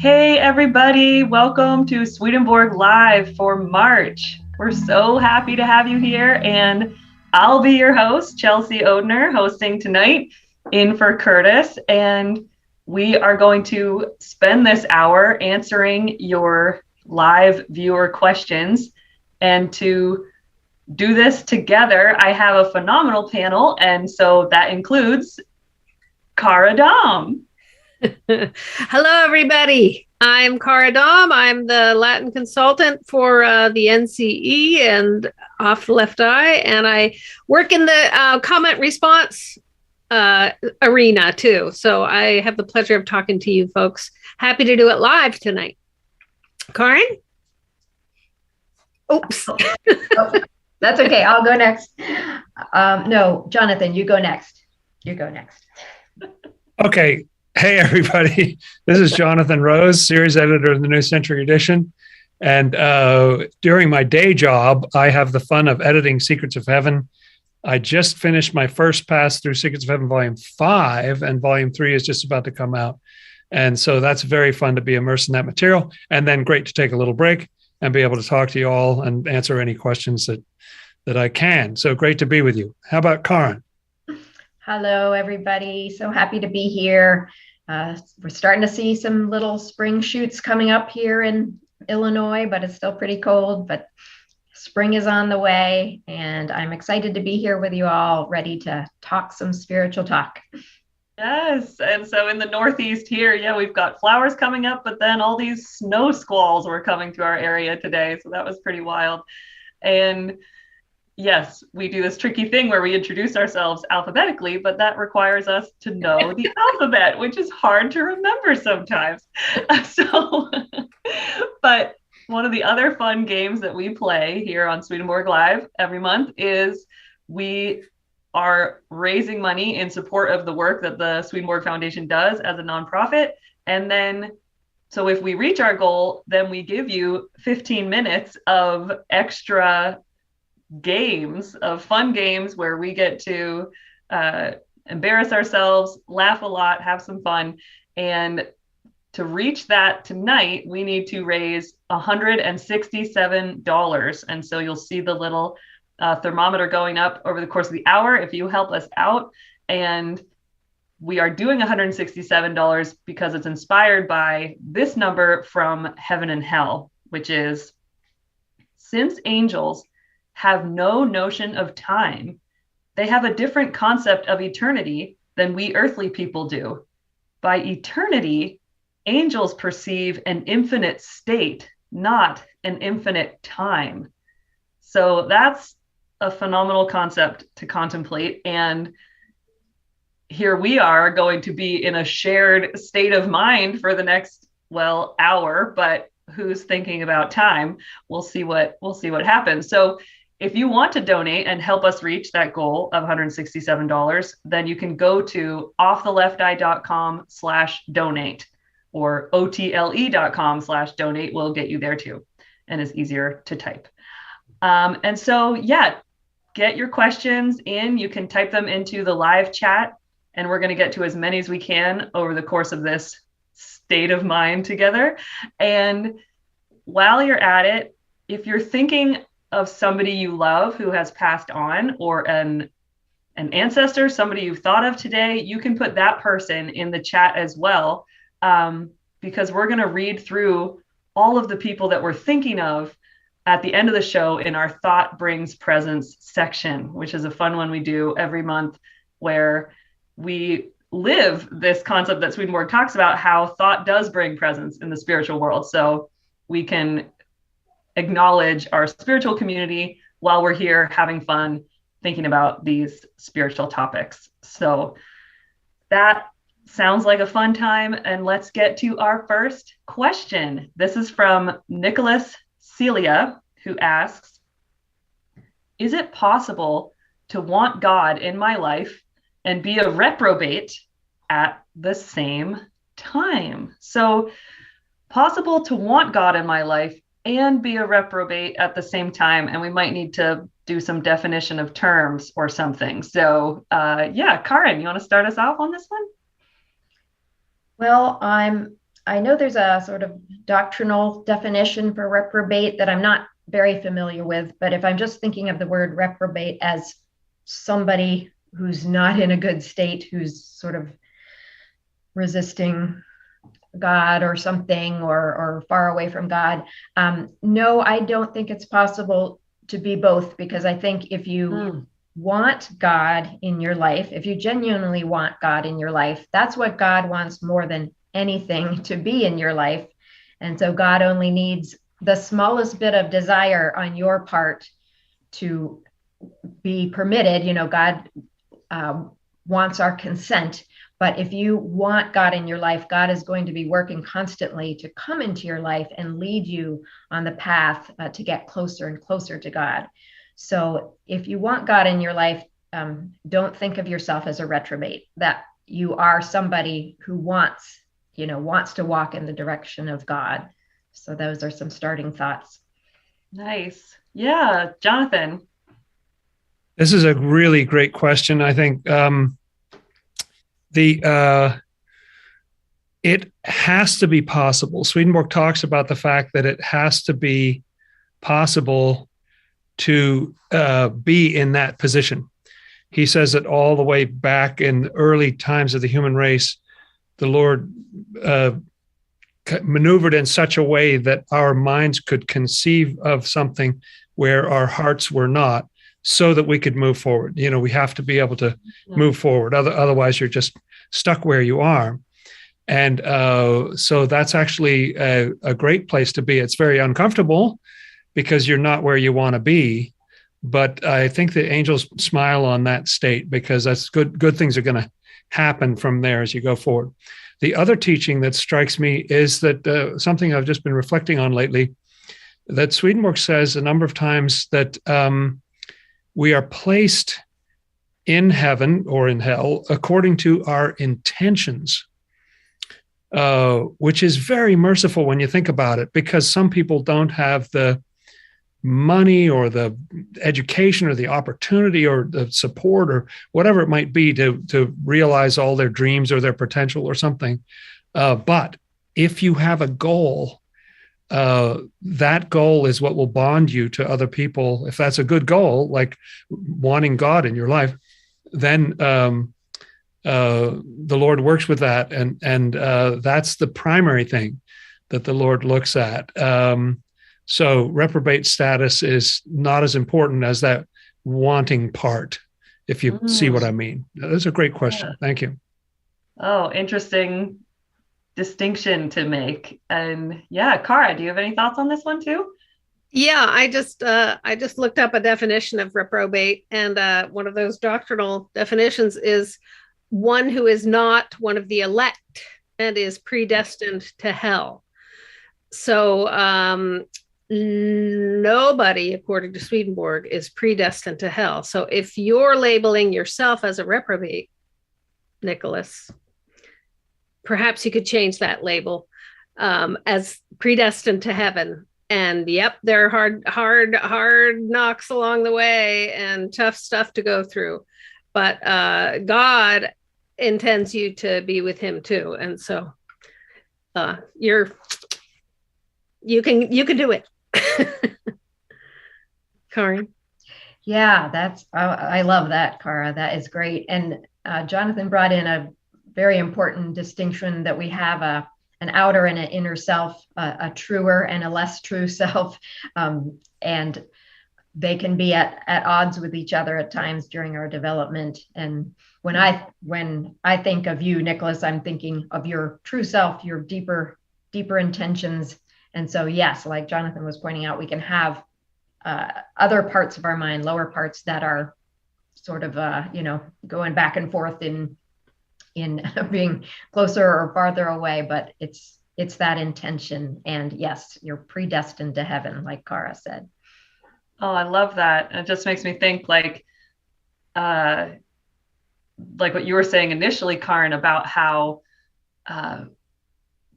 Hey everybody, welcome to Swedenborg Live for March. We're so happy to have you here, and I'll be your host, Chelsea Odner, hosting tonight in for Curtis, and we are going to spend this hour answering your live viewer questions. And to do this together, I have a phenomenal panel, and so that includes Cara Dom. Hello, everybody. I'm Cara Dom. I'm the Latin consultant for the NCE and Off the Left Eye, and I work in the comment response arena too. So I have the pleasure of talking to you folks. Happy to do it live tonight. Karin? Oops. Oh, that's okay. I'll go next. No, Jonathan, you go next. You go next. Okay. Hey, everybody. This is Jonathan Rose, series editor of the New Century Edition. And during my day job, I have the fun of editing Secrets of Heaven. I just finished my first pass through Secrets of Heaven Volume 5, and Volume 3 is just about to come out. And so that's very fun to be immersed in that material. And then great to take a little break and be able to talk to you all and answer any questions that I can. So great to be with you. How about Karin? Hello, everybody. So happy to be here. We're starting to see some little spring shoots coming up here in Illinois, but it's still pretty cold. But spring is on the way, and I'm excited to be here with you all, ready to talk some spiritual talk. Yes. And so in the Northeast here, yeah, we've got flowers coming up, but then all these snow squalls were coming to our area today. So that was pretty wild. And yes, we do this tricky thing where we introduce ourselves alphabetically, but that requires us to know the alphabet, which is hard to remember sometimes. But one of the other fun games that we play here on Swedenborg Live every month is we are raising money in support of the work that the Swedenborg Foundation does as a nonprofit. And then, so if we reach our goal, then we give you 15 minutes of extra games, of fun games where we get to embarrass ourselves, laugh a lot, have some fun. And to reach that tonight, we need to raise $167. And so you'll see the little thermometer going up over the course of the hour if you help us out. And we are doing $167 because it's inspired by this number from Heaven and Hell, which is, since angels have no notion of time, they have a different concept of eternity than we earthly people do. By eternity, angels perceive an infinite state, not an infinite time. So that's a phenomenal concept to contemplate. And here we are going to be in a shared state of mind for the next, hour, but who's thinking about time? We'll see what happens. So if you want to donate and help us reach that goal of $167, then you can go to offtheLeftEye.com/donate, or OTLE.com/donate will get you there too, and is easier to type. And so, yeah, get your questions in. You can type them into the live chat, and we're going to get to as many as we can over the course of this state of mind together. And while you're at it, if you're thinking of somebody you love who has passed on, or an ancestor, somebody you've thought of today, you can put that person in the chat as well, because we're going to read through all of the people that we're thinking of at the end of the show in our Thought Brings Presence section, which is a fun one we do every month, where we live this concept that Swedenborg talks about, how thought does bring presence in the spiritual world. So we can acknowledge our spiritual community while we're here having fun thinking about these spiritual topics. So that sounds like a fun time. And let's get to our first question. This is from Nicholas Celia, who asks, is it possible to want God in my life and be a reprobate at the same time? So possible to want God in my life and be a reprobate at the same time. And we might need to do some definition of terms or something. So yeah, Karin, you want to start us off on this one? Well, I'm I know there's a sort of doctrinal definition for reprobate that I'm not very familiar with, but if I'm just thinking of the word reprobate as somebody who's not in a good state, who's sort of resisting God or something, or far away from God. No, I don't think it's possible to be both, because I think if you want God in your life, if you genuinely want God in your life, that's what God wants more than anything, to be in your life. And so God only needs the smallest bit of desire on your part to be permitted. God wants our consent. But if you want God in your life, God is going to be working constantly to come into your life and lead you on the path to get closer and closer to God. So if you want God in your life, don't think of yourself as a reprobate, that you are somebody who wants to walk in the direction of God. So those are some starting thoughts. Nice. Yeah. Jonathan. This is a really great question. I think it has to be possible. Swedenborg talks about the fact that it has to be possible to be in that position. He says that all the way back in the early times of the human race, the Lord maneuvered in such a way that our minds could conceive of something where our hearts were not, so that we could move forward. We have to be able to move forward. Otherwise, you're just stuck where you are. And so that's actually a great place to be. It's very uncomfortable because you're not where you want to be. But I think the angels smile on that state, because that's good things are going to happen from there as you go forward. The other teaching that strikes me is that something I've just been reflecting on lately, that Swedenborg says a number of times that we are placed in heaven or in hell according to our intentions, which is very merciful when you think about it, because some people don't have the money or the education or the opportunity or the support or whatever it might be to realize all their dreams or their potential or something. But if you have a goal, that goal is what will bond you to other people. If that's a good goal, like wanting God in your life, then the Lord works with that, and that's the primary thing that the Lord looks at. So reprobate status is not as important as that wanting part, if you see what I mean. That's a great question. Yeah. Thank you. Oh, interesting distinction to make. And yeah, Cara, do you have any thoughts on this one too? Yeah, I just looked up a definition of reprobate, and one of those doctrinal definitions is one who is not one of the elect and is predestined to hell. So nobody, according to Swedenborg, is predestined to hell. So if you're labeling yourself as a reprobate, Nicholas, perhaps you could change that label as predestined to heaven. And yep, there are hard knocks along the way and tough stuff to go through. But God intends you to be with him too. And so you can do it. Karin. Yeah, I love that, Cara. That is great. And Jonathan brought in a very important distinction, that we have an outer and an inner self, a truer and a less true self. And they can be at odds with each other at times during our development. And when I think of you, Nicholas, I'm thinking of your true self, your deeper intentions. And so, yes, like Jonathan was pointing out, we can have other parts of our mind, lower parts, that are sort of, going back and forth in being closer or farther away. But it's that intention. And yes, you're predestined to heaven, like Cara said. Oh, I love that. It just makes me think like what you were saying initially, Karin, about how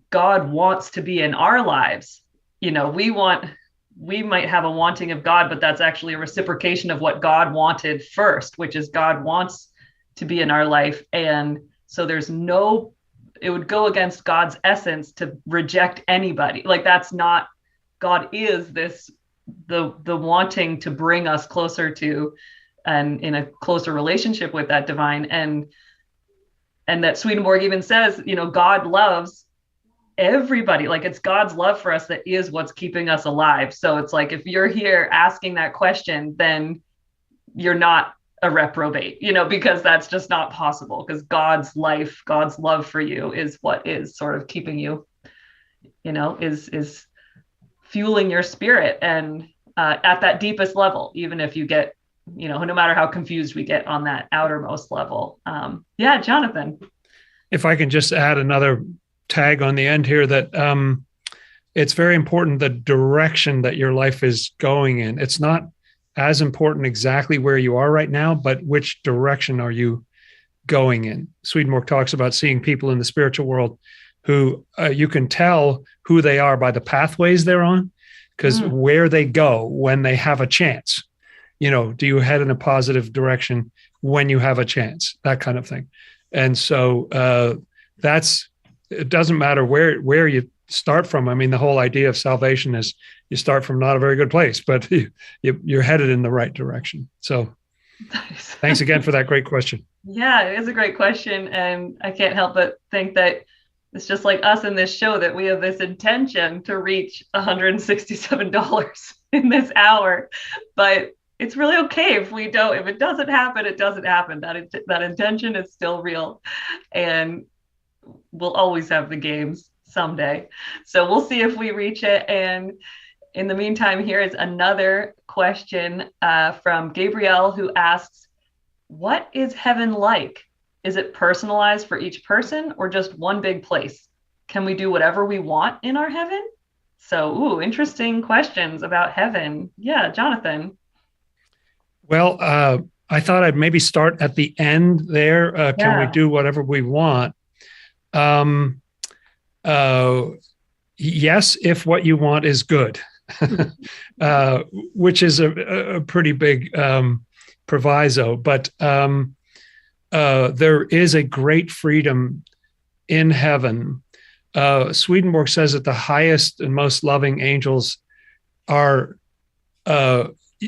God wants to be in our lives. We might have a wanting of God, but that's actually a reciprocation of what God wanted first, which is God wants to be in our life. And so there's no it would go against God's essence to reject anybody. Like, that's not, God is this, the wanting to bring us closer to and in a closer relationship with that divine. And that Swedenborg even says, God loves everybody. Like, it's God's love for us that is what's keeping us alive. So it's like, if you're here asking that question, then you're not a reprobate, because that's just not possible, because God's life, God's love for you is what is sort of keeping you, is fueling your spirit. And at that deepest level, even if you get, no matter how confused we get on that outermost level. Yeah, Jonathan. If I can just add another tag on the end here, that it's very important the direction that your life is going in. It's not as important exactly where you are right now, but which direction are you going in? Swedenborg talks about seeing people in the spiritual world who you can tell who they are by the pathways they're on, because where they go when they have a chance. Do you head in a positive direction when you have a chance? That kind of thing. And so it doesn't matter where you start from. I mean, the whole idea of salvation is you start from not a very good place, but you're headed in the right direction. So thanks again for that great question. Yeah, it is a great question. And I can't help but think that it's just like us in this show, that we have this intention to reach $167 in this hour, but it's really okay if we don't. If it doesn't happen, it doesn't happen. That intention is still real, and we'll always have the games someday. So we'll see if we reach it. And in the meantime, here is another question from Gabrielle, who asks, what is heaven like? Is it personalized for each person or just one big place? Can we do whatever we want in our heaven? So, interesting questions about heaven. Yeah, Jonathan. Well, I thought I'd maybe start at the end there. Can we do whatever we want? Yes, if what you want is good, which is a pretty big proviso. But there is a great freedom in heaven. Swedenborg says that the highest and most loving angels are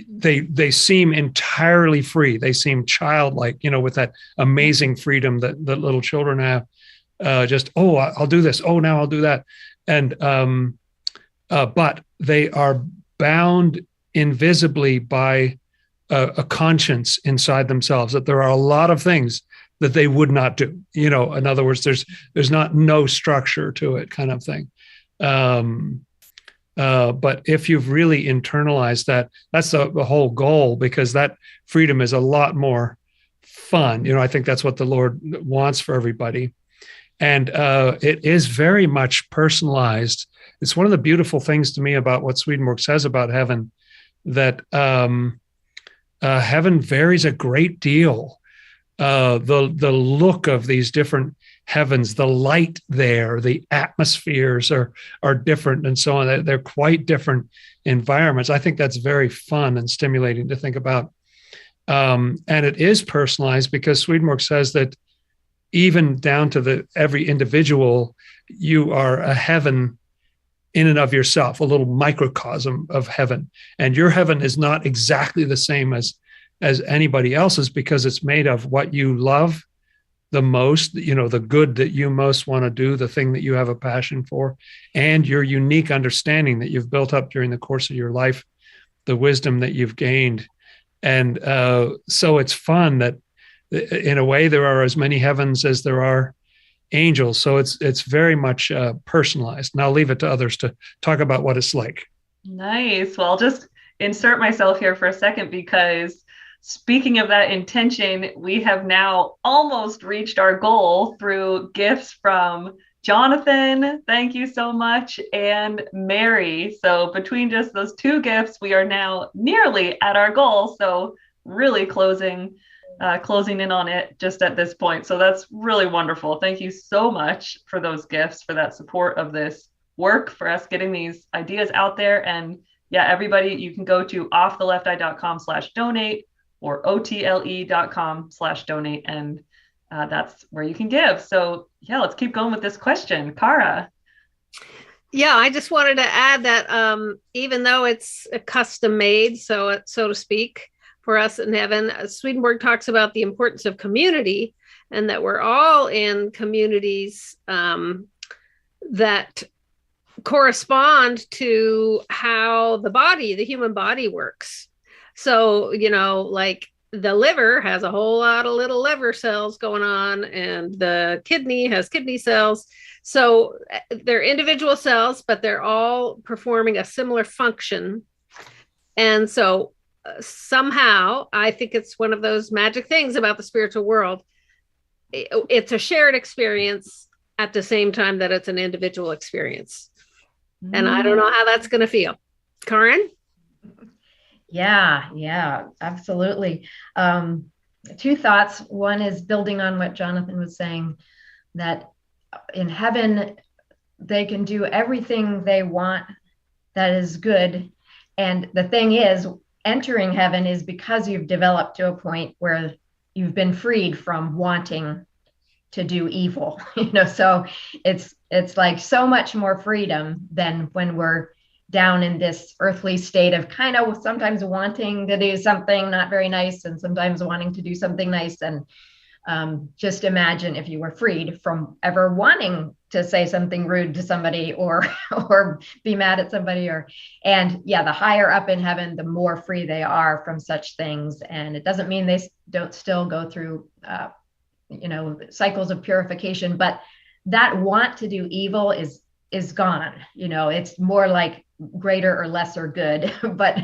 they seem entirely free. They seem childlike, with that amazing freedom that little children have. I'll do this. Oh, now I'll do that. And but they are bound invisibly by a conscience inside themselves, that there are a lot of things that they would not do. In other words, there's not no structure to it, kind of thing. But if you've really internalized that, that's the whole goal, because that freedom is a lot more fun. I think that's what the Lord wants for everybody. And it is very much personalized. It's one of the beautiful things to me about what Swedenborg says about heaven, that heaven varies a great deal. The look of these different heavens, the light there, the atmospheres are different, and so on. They're quite different environments. I think that's very fun and stimulating to think about. And it is personalized, because Swedenborg says that even down to every individual, you are a heaven in and of yourself, a little microcosm of heaven. And your heaven is not exactly the same as anybody else's, because it's made of what you love the most, the good that you most want to do, the thing that you have a passion for, and your unique understanding that you've built up during the course of your life, the wisdom that you've gained. And so it's fun that in a way there are as many heavens as there are angels. So it's very much personalized. And I'll leave it to others to talk about what it's like. Nice. Well, I'll just insert myself here for a second, because speaking of that intention, we have now almost reached our goal through gifts from Jonathan, thank you so much, and Mary. So between just those two gifts, we are now nearly at our goal. So really closing in on it just at this point. So that's really wonderful. Thank you so much for those gifts, for that support of this work, for us getting these ideas out there. And yeah, everybody, you can go to offtheLeftEye.com/donate or otle.com/donate and that's where you can give. So yeah, let's keep going with this question. Cara. Yeah, I just wanted to add that even though it's a custom made, so to speak, for us in heaven, Swedenborg talks about the importance of community, and that we're all in communities that correspond to how the human body works. So, like the liver has a whole lot of little liver cells going on, and the kidney has kidney cells. So they're individual cells, but they're all performing a similar function. And so somehow, I think it's one of those magic things about the spiritual world. It's a shared experience at the same time that it's an individual experience. And I don't know how that's going to feel. Karen? Yeah, absolutely. Two thoughts. One is building on what Jonathan was saying, that in heaven, they can do everything they want that is good. And the thing is, entering heaven is because you've developed to a point where you've been freed from wanting to do evil, so it's like so much more freedom than when we're down in this earthly state of kind of sometimes wanting to do something not very nice and sometimes wanting to do something nice. And just imagine if you were freed from ever wanting to say something rude to somebody or be mad at somebody, and the higher up in heaven, the more free they are from such things. And it doesn't mean they don't still go through cycles of purification, but that want to do evil is gone. It's more like greater or lesser good, but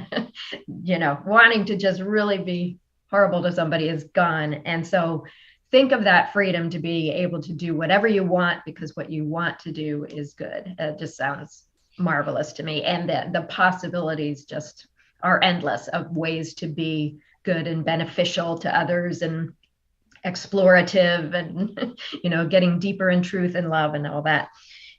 wanting to just really be horrible to somebody is gone. And so think of that freedom to be able to do whatever you want, because what you want to do is good. It just sounds marvelous to me. And the possibilities just are endless of ways to be good and beneficial to others and explorative and, getting deeper in truth and love and all that.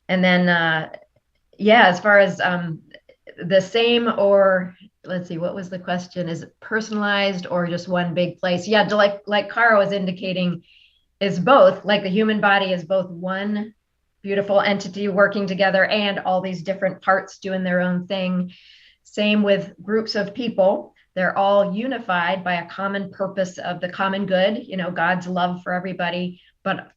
And then, as far as the same, or let's see, what was the question? Is it personalized or just one big place? Yeah, like Cara was indicating, is both. Like the human body is both one beautiful entity working together and all these different parts doing their own thing. Same with groups of people. They're all unified by a common purpose of the common good, God's love for everybody. But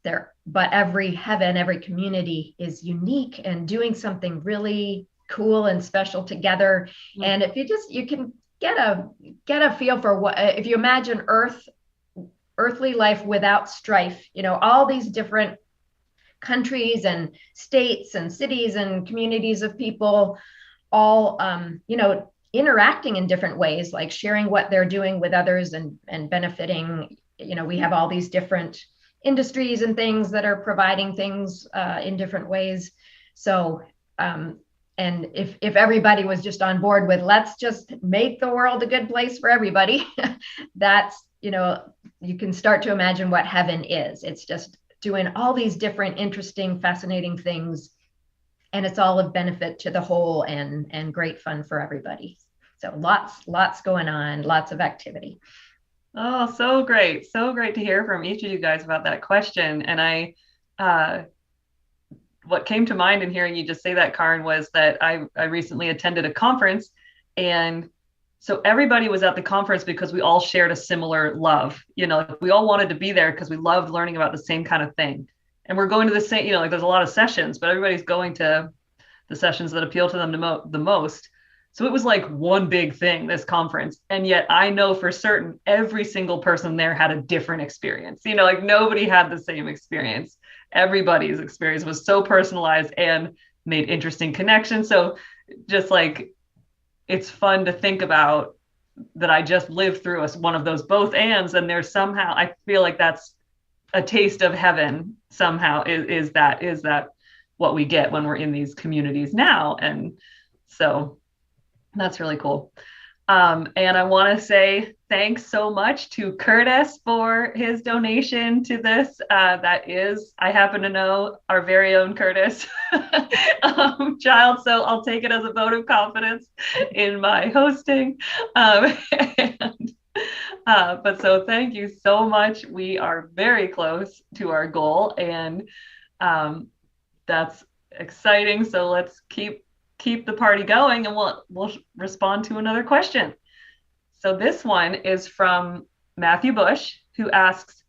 every heaven, every community is unique and doing something really cool and special together. And if you can get a feel for what, if you imagine earthly life without strife, all these different countries and states and cities and communities of people, all interacting in different ways, like sharing what they're doing with others and benefiting. We have all these different industries and things that are providing things in different ways. So, and if everybody was just on board with, let's just make the world a good place for everybody, that's, you can start to imagine what heaven is. It's just doing all these different, interesting, fascinating things. And it's all of benefit to the whole and great fun for everybody. So lots going on, lots of activity. Oh, so great. So great to hear from each of you guys about that question. And what came to mind in hearing you just say that, Karen, was that I recently attended a conference, and so everybody was at the conference because we all shared a similar love. We all wanted to be there because we loved learning about the same kind of thing. And we're going to the same, there's a lot of sessions, but everybody's going to the sessions that appeal to them the most. So it was like one big thing, this conference. And yet I know for certain every single person there had a different experience. Nobody had the same experience. Everybody's experience was so personalized and made interesting connections. So just like, it's fun to think about that I just lived through one of those both ands. And there's somehow, I feel like that's a taste of heaven somehow, is that what we get when we're in these communities now. And so that's really cool. And I want to say thanks so much to Curtis for his donation to this. That is, I happen to know, our very own Curtis child. So I'll take it as a vote of confidence in my hosting. And But so thank you so much. We are very close to our goal, and that's exciting. So let's keep the party going, and we'll respond to another question. So this one is from Matthew Bush, who asks,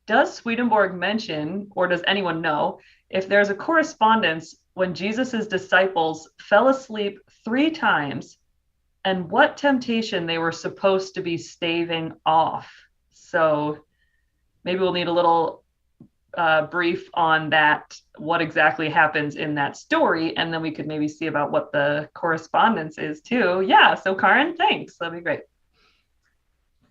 does Swedenborg mention, or does anyone know, if there's a correspondence when Jesus's disciples fell asleep 3 times, and what temptation they were supposed to be staving off? So maybe we'll need a little brief on that, what exactly happens in that story, and then we could maybe see about what the correspondence is too. Yeah, so Karen, thanks. That'd be great.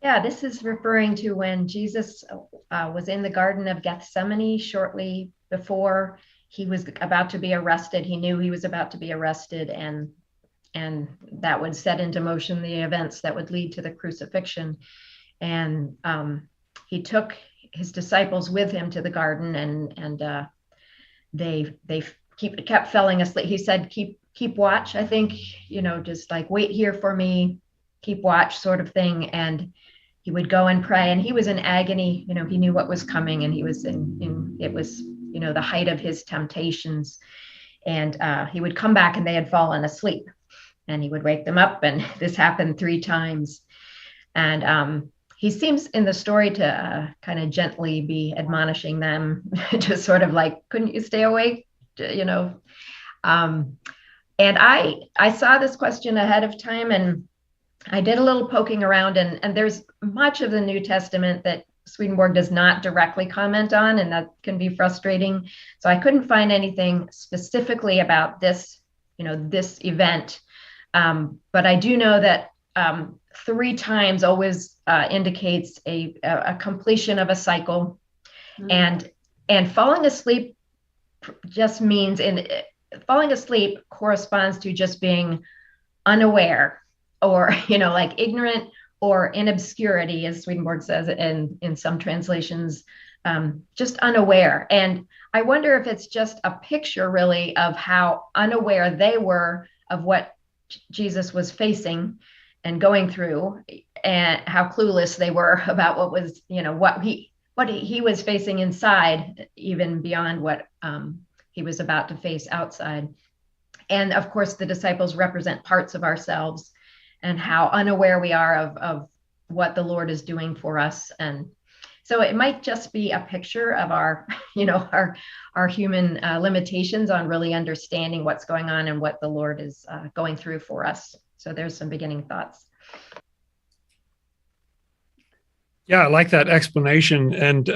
Yeah, this is referring to when Jesus was in the Garden of Gethsemane shortly before he was about to be arrested. He knew he was about to be arrested, and that would set into motion the events that would lead to the crucifixion. And he took his disciples with him to the garden, and they kept falling asleep. He said, keep watch. I think, just like wait here for me, keep watch, sort of thing. And he would go and pray, and he was in agony. He knew what was coming, and he was it was the height of his temptations. And he would come back, and they had fallen asleep, and he would wake them up. And this happened 3 times. And he seems in the story to kind of gently be admonishing them, just sort of like, couldn't you stay awake? And I saw this question ahead of time, and I did a little poking around, and there's much of the New Testament that Swedenborg does not directly comment on, and that can be frustrating. So I couldn't find anything specifically about this, this event. But I do know that 3 times always indicates a completion of a cycle. Mm-hmm. And falling asleep just means falling asleep corresponds to just being unaware, or like ignorant, or in obscurity, as Swedenborg says in some translations, just unaware. And I wonder if it's just a picture really of how unaware they were of what Jesus was facing and going through, and how clueless they were about what was, what he was facing inside, even beyond what he was about to face outside. And of course, the disciples represent parts of ourselves, and how unaware we are of what the Lord is doing for us. And so it might just be a picture of our, our human limitations on really understanding what's going on and what the Lord is going through for us. So there's some beginning thoughts. Yeah, I like that explanation. And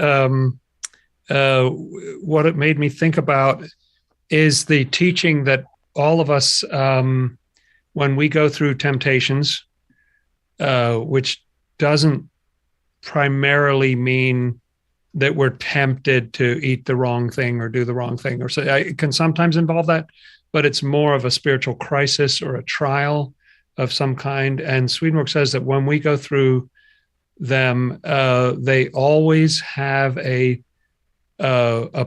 what it made me think about is the teaching that all of us, when we go through temptations, which doesn't primarily mean that we're tempted to eat the wrong thing or do the wrong thing, or so it can sometimes involve that, but it's more of a spiritual crisis or a trial of some kind. And Swedenborg says that when we go through them, they always have a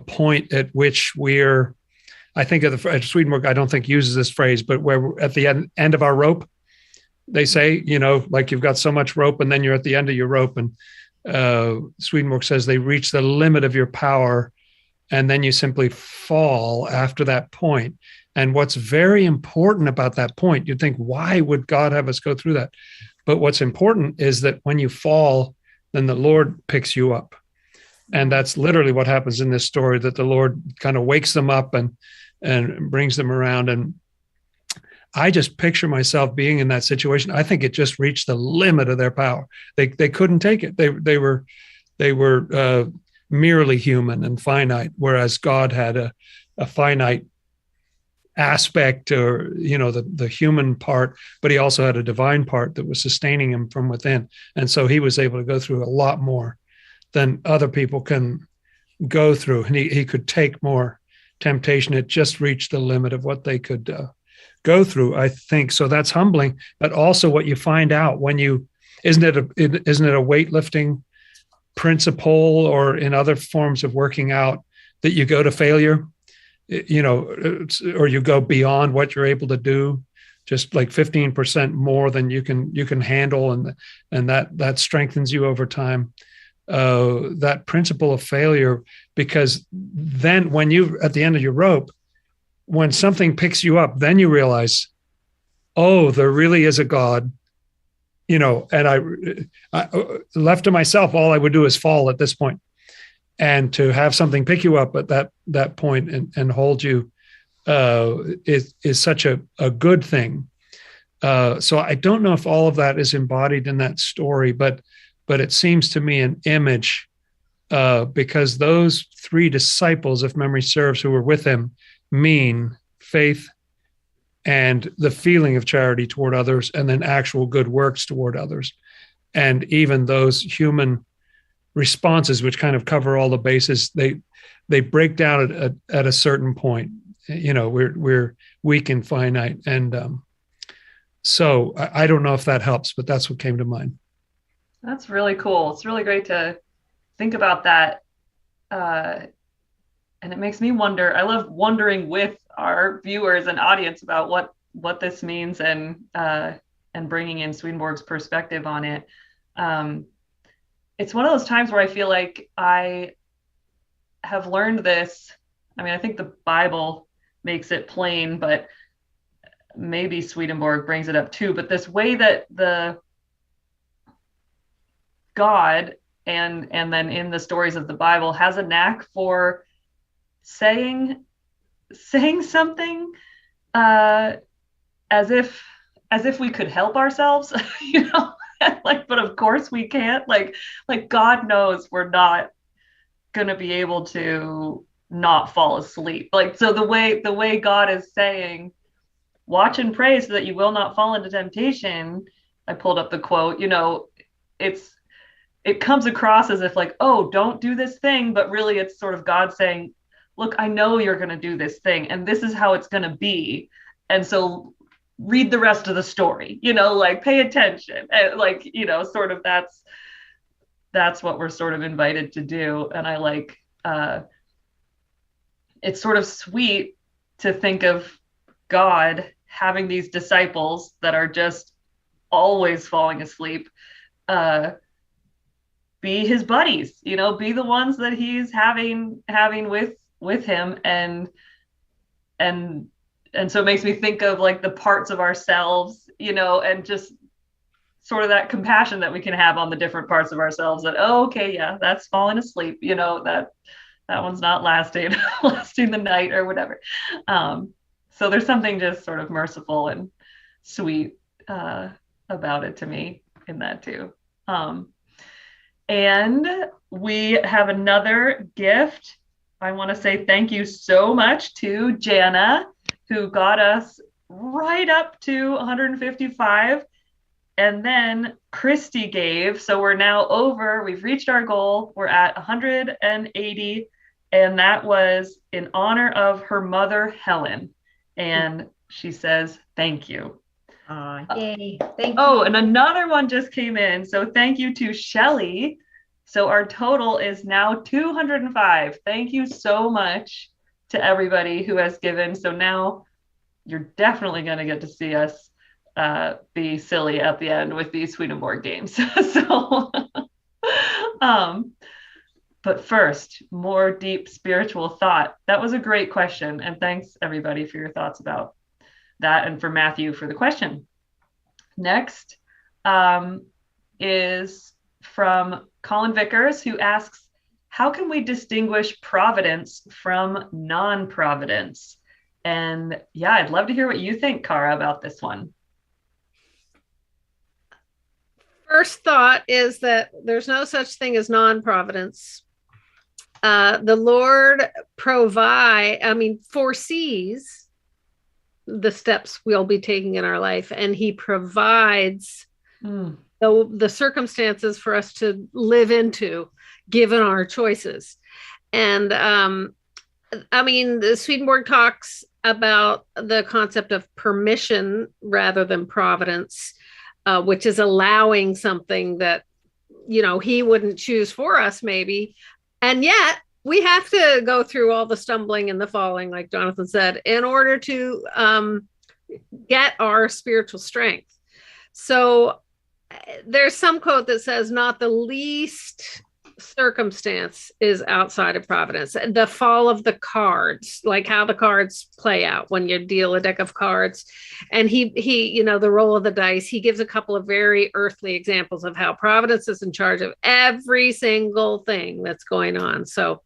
point at which we're, I think of Swedenborg, I don't think uses this phrase, but where we're at the end of our rope, they say, like you've got so much rope and then you're at the end of your rope. And Swedenborg says they reach the limit of your power, and then you simply fall after that point. And what's very important about that point, you'd think, why would God have us go through that? But what's important is that when you fall, then the Lord picks you up. And that's literally what happens in this story, that the Lord kind of wakes them up and brings them around. And I just picture myself being in that situation. I think it just reached the limit of their power. They couldn't take it. They were merely human and finite, whereas God had a finite aspect, or the human part, but he also had a divine part that was sustaining him from within. And so he was able to go through a lot more than other people can go through, and he could take more temptation. It just reached the limit of what they could go through, I think. So that's humbling, but also what you find out when isn't it a weightlifting principle, or in other forms of working out, that you go to failure, or you go beyond what you're able to do. just like 15% more than you can handle, and that strengthens you over time. That principle of failure, because then when you at the end of your rope, when something picks you up, then you realize, oh, there really is a God, and I left to myself, all I would do is fall at this point. And to have something pick you up at that point and hold you is such a good thing. So I don't know if all of that is embodied in that story, but it seems to me an image, because those 3 disciples, if memory serves, who were with him, mean faith and the feeling of charity toward others, and then actual good works toward others. And even those human responses, which kind of cover all the bases, they break down at a certain point. We're weak and finite. And so I don't know if that helps, but that's what came to mind. That's really cool. It's really great to think about that. And it makes me wonder. I love wondering with our viewers and audience about what this means, and bringing in Swedenborg's perspective on it. It's one of those times where I feel like I have learned this. I mean, I think the Bible makes it plain, but maybe Swedenborg brings it up too. But this way that the God and then in the stories of the Bible has a knack for saying something as if we could help ourselves, but of course we can't. Like God knows we're not gonna be able to not fall asleep. Like, so the way God is saying, watch and pray so that you will not fall into temptation. I pulled up the quote, it comes across as if like, oh, don't do this thing. But really it's sort of God saying, look, I know you're going to do this thing and this is how it's going to be. And so read the rest of the story, pay attention. And sort of that's what we're sort of invited to do. And I like, it's sort of sweet to think of God having these disciples that are just always falling asleep, be his buddies, be the ones that he's having with him. And so it makes me think of like the parts of ourselves, and just sort of that compassion that we can have on the different parts of ourselves that, oh, okay, yeah, that's falling asleep, that one's not lasting the night or whatever. So there's something just sort of merciful and sweet about it to me in that too. And we have another gift. I want to say thank you so much to Jana, who got us right up to 155. And then Christy gave. So we're now we've reached our goal. We're at 180. And that was in honor of her mother, Helen. And she says, thank you. Yay. Thank you. Oh, and another one just came in. So thank you to Shelly. So our total is now 205. Thank you so much to everybody who has given. So now you're definitely going to get to see us be silly at the end with these Swedenborg games. But first, more deep spiritual thought. That was a great question. And thanks everybody for your thoughts about that, and for Matthew for the question. Next is from Colin Vickers, who asks, how can we distinguish providence from non-providence? And yeah, I'd love to hear what you think, Cara, about this one. First thought is that there's no such thing as non-providence. The Lord foresees the steps we'll be taking in our life, and he provides the circumstances for us to live into, given our choices. And the Swedenborg talks about the concept of permission rather than providence, which is allowing something that he wouldn't choose for us maybe, and yet we have to go through all the stumbling and the falling, like Jonathan said, in order to get our spiritual strength. So there's some quote that says, not the least circumstance is outside of providence. The fall of the cards, like how the cards play out when you deal a deck of cards. And he, the roll of the dice, he gives a couple of very earthly examples of how providence is in charge of every single thing that's going on. So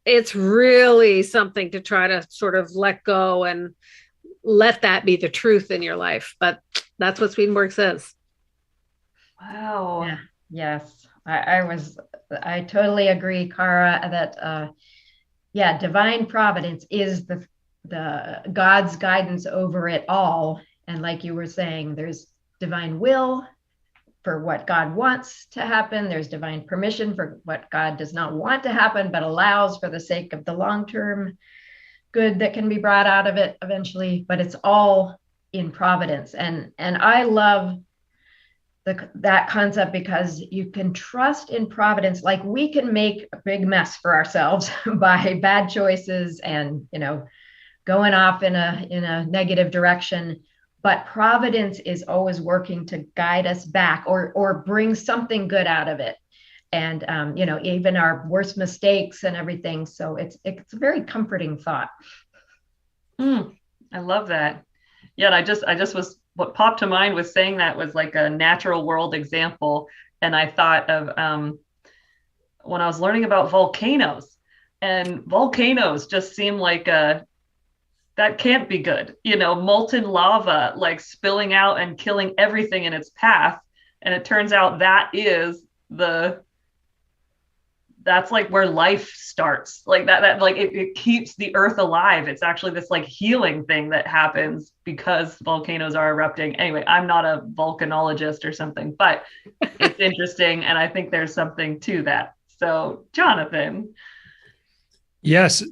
it's really something to try to sort of let go and let that be the truth in your life. But that's what Swedenborg says. Wow. Yeah. Yes. I totally agree, Cara, that divine providence is the God's guidance over it all. And like you were saying, there's divine will for what God wants to happen. There's divine permission for what God does not want to happen, but allows for the sake of the long-term good that can be brought out of it eventually. But it's all in providence. And I love that concept, because you can trust in providence. Like, we can make a big mess for ourselves by bad choices and, going off in a negative direction, but providence is always working to guide us back or bring something good out of it. And, even our worst mistakes and everything. So it's a very comforting thought. I love that. Yeah. And what popped to mind was saying that was like a natural world example. And I thought of when I was learning about volcanoes, and volcanoes just seem like that can't be good. Molten lava, like spilling out and killing everything in its path. And it turns out that's like where life starts, like that like it keeps the earth alive. It's actually this like healing thing that happens because volcanoes are erupting. Anyway, I'm not a volcanologist or something, but it's interesting. And I think there's something to that. So Jonathan. Yes.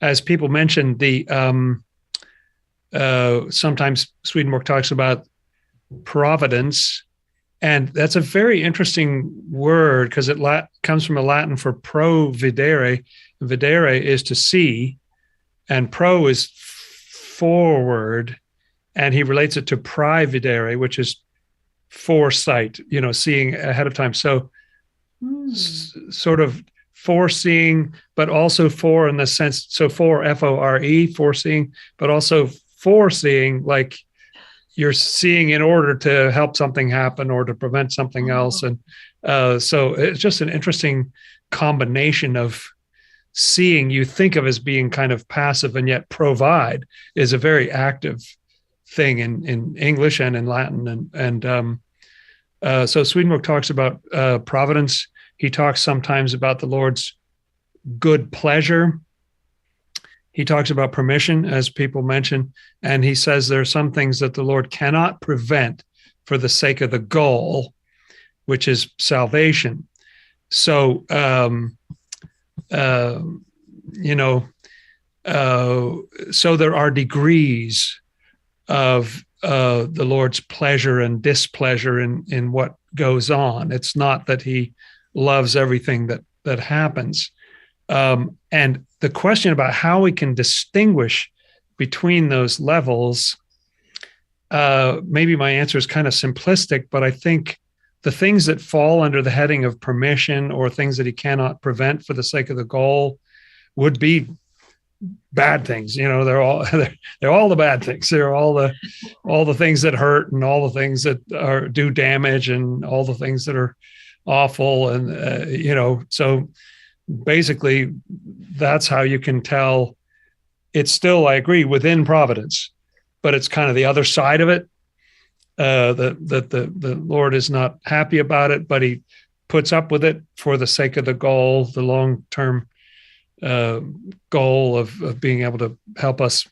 As people mentioned, sometimes Swedenborg talks about providence. And that's a very interesting word, because it comes from a Latin for providere. Videre is to see, and pro is forward, and he relates it to praevidere, which is foresight, seeing ahead of time. So sort of foreseeing, but also for in the sense, so for F-O-R-E, foreseeing, but also foreseeing, like you're seeing in order to help something happen or to prevent something else. And so it's just an interesting combination of seeing. You think of as being kind of passive, and yet provide is a very active thing in English and in Latin. And so Swedenborg talks about providence. He talks sometimes about the Lord's good pleasure. He talks about permission, as people mention, and he says there are some things that the Lord cannot prevent for the sake of the goal, which is salvation. So, so there are degrees of the Lord's pleasure and displeasure in what goes on. It's not that he loves everything that happens. And the question about how we can distinguish between those levels, maybe my answer is kind of simplistic, but I think the things that fall under the heading of permission, or things that he cannot prevent for the sake of the goal, would be bad things. They're all the bad things. They're all the things that hurt, and all the things that do damage, and all the things that are awful. And so basically, that's how you can tell. It's still, I agree, within providence, but it's kind of the other side of it. That the Lord is not happy about it, but he puts up with it for the sake of the goal, the long-term goal of being able to help us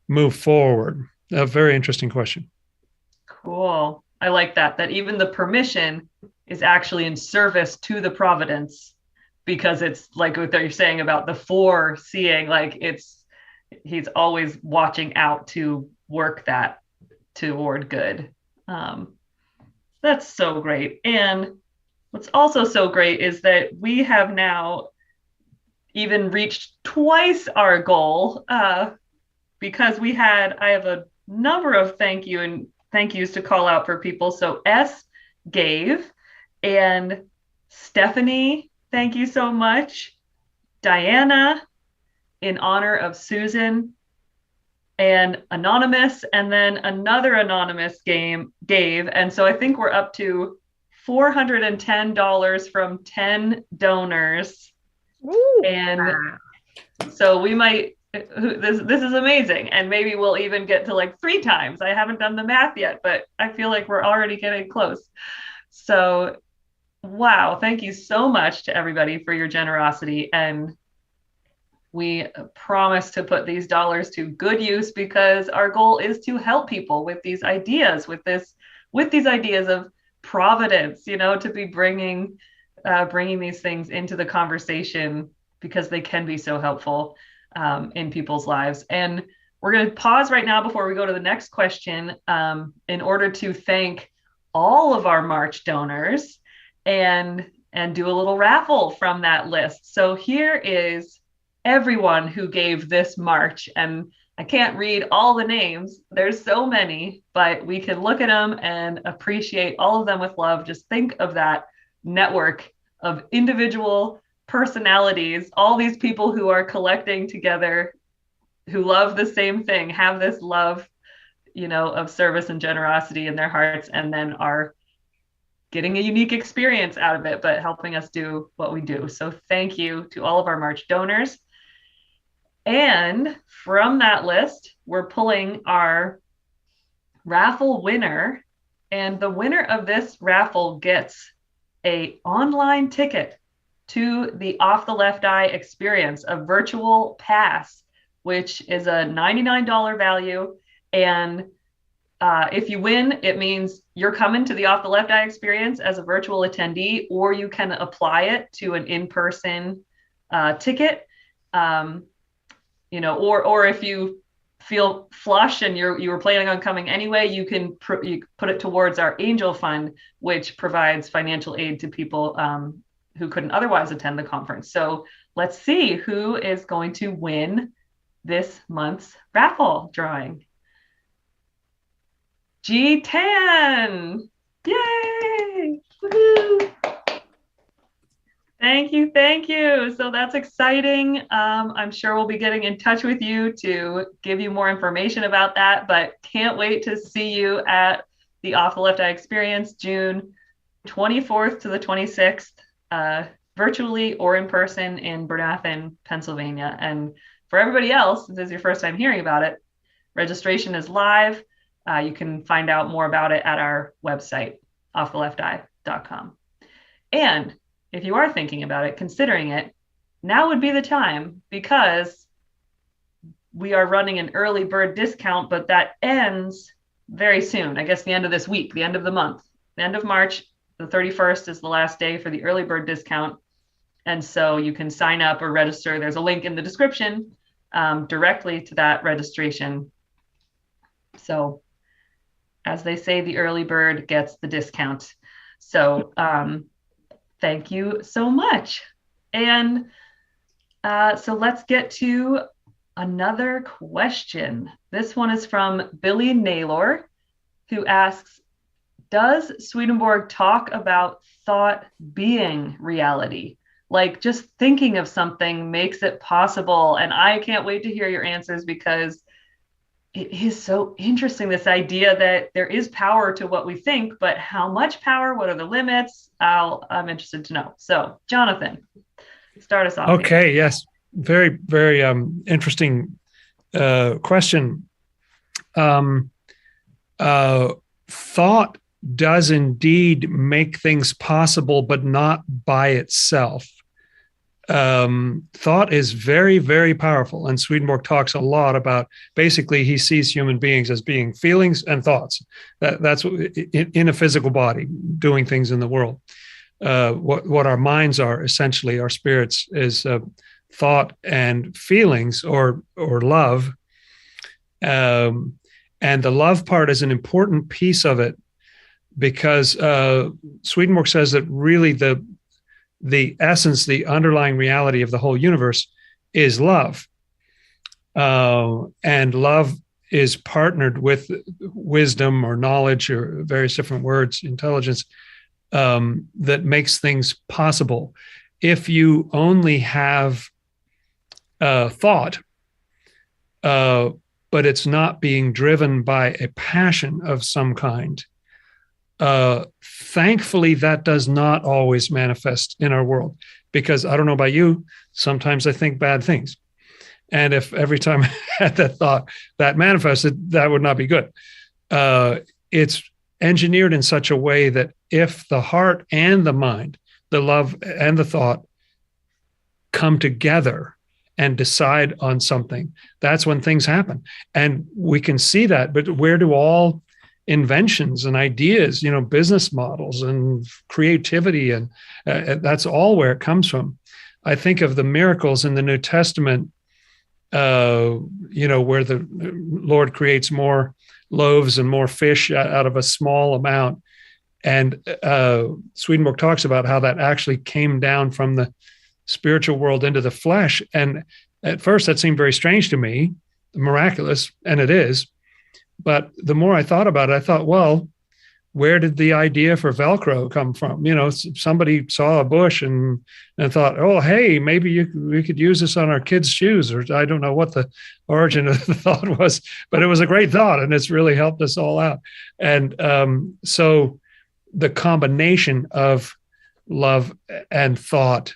move forward. A very interesting question. Cool. I like that even the permission is actually in service to the providence, because it's like what you're saying about the foreseeing, like he's always watching out to work that toward good. That's so great. And what's also so great is that we have now even reached twice our goal because I have a number of thank yous to call out for people. So S gave, and Stephanie, thank you so much. Diana, in honor of Susan, and Anonymous, and then another Anonymous gave. And so I think we're up to $410 from 10 donors. Ooh. And so we might, this is amazing. And maybe we'll even get to like 3 times. I haven't done the math yet, but I feel like we're already getting close. So, wow. Thank you so much to everybody for your generosity. And we promise to put these dollars to good use, because our goal is to help people with these ideas, with these ideas of providence, to be bringing these things into the conversation, because they can be so helpful in people's lives. And we're going to pause right now before we go to the next question, in order to thank all of our March donors and do a little raffle from that list. So here is everyone who gave this March, and I can't read all the names. There's so many, but we can look at them and appreciate all of them with love. Just think of that network of individual personalities, all these people who are collecting together, who love the same thing, have this love, of service and generosity in their hearts, and then are getting a unique experience out of it, but helping us do what we do. So thank you to all of our March donors. And from that list, we're pulling our raffle winner. And the winner of this raffle gets an online ticket to the Off the Left Eye experience, a virtual pass, which is a $99 value. And if you win, it means you're coming to the Off the Left Eye experience as a virtual attendee, or you can apply it to an in-person ticket. Or if you feel flush and you were planning on coming anyway, you can you put it towards our Angel Fund, which provides financial aid to people who couldn't otherwise attend the conference. So let's see who is going to win this month's raffle drawing. G10! Yay! Woohoo! Thank you. So that's exciting. I'm sure we'll be getting in touch with you to give you more information about that, but can't wait to see you at the Off the Left Eye experience, June 24th to the 26th, virtually or in person in Bryn Athyn, Pennsylvania. And for everybody else, if this is your first time hearing about it, registration is live. You can find out more about it at our website, offthelefteye.com. And if you are thinking about it, considering it, now would be the time, because we are running an early bird discount, but that ends very soon. I guess the end of this week, the end of the month, the end of March, the 31st is the last day for the early bird discount. And so you can sign up or register. There's a link in the description directly to that registration. So as they say, the early bird gets the discount. So thank you so much. And so let's get to another question. This one is from Billy Naylor, who asks, does Swedenborg talk about thought being reality? Like just thinking of something makes it possible? And I can't wait to hear your answers, because it is so interesting, this idea that there is power to what we think, but how much power? What are the limits? I'm interested to know. So, Jonathan, start us off. Okay, here. Yes. Very, very interesting question. Thought does indeed make things possible, but not by itself. Thought is very, very powerful. And Swedenborg talks a lot about, basically, he sees human beings as being feelings and thoughts. That's in a physical body, doing things in the world. What our minds are, essentially, our spirits, is thought and feelings, or love. And the love part is an important piece of it, because Swedenborg says that really the essence, the underlying reality of the whole universe is love. And love is partnered with wisdom or knowledge or various different words, intelligence, that makes things possible. If you only have thought, but it's not being driven by a passion of some kind, thankfully, that does not always manifest in our world, because I don't know about you, sometimes I think bad things. And if every time I had that thought that manifested, that would not be good. It's engineered in such a way that if the heart and the mind, the love and the thought come together and decide on something, that's when things happen. And we can see that, but where do all inventions and ideas, business models and creativity, and that's all where it comes from. I think of the miracles in the New Testament, where the Lord creates more loaves and more fish out of a small amount. And Swedenborg talks about how that actually came down from the spiritual world into the flesh. And at first that seemed very strange to me, miraculous, and it is. But the more I thought about it, I thought, well, where did the idea for Velcro come from? Somebody saw a bush and thought, oh, hey, maybe we could use this on our kids' shoes, or I don't know what the origin of the thought was, but it was a great thought, and it's really helped us all out. And so the combination of love and thought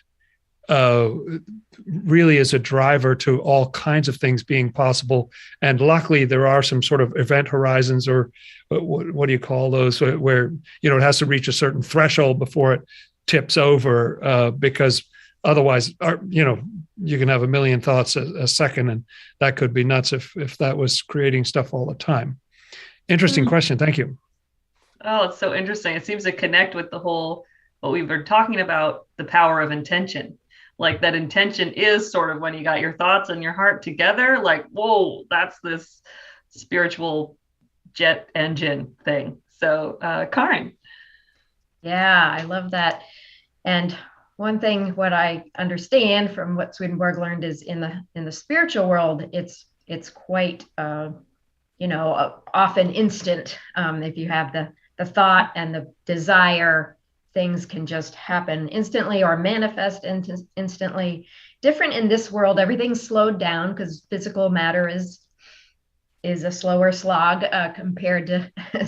really is a driver to all kinds of things being possible. And luckily, there are some sort of event horizons, or what do you call those, where it has to reach a certain threshold before it tips over, because otherwise, you can have a million thoughts a second, and that could be nuts if that was creating stuff all the time. Interesting question. Thank you. Oh, it's so interesting. It seems to connect with what we were talking about, the power of intention. Like that intention is sort of when you got your thoughts and your heart together, like, whoa, that's this spiritual jet engine thing. So, Karin. Yeah, I love that. And one thing, what I understand from what Swedenborg learned, is in the spiritual world, it's quite, often instant. If you have the thought and the desire, things can just happen instantly or manifest instantly. Different in this world, everything's slowed down because physical matter is a slower slog compared to the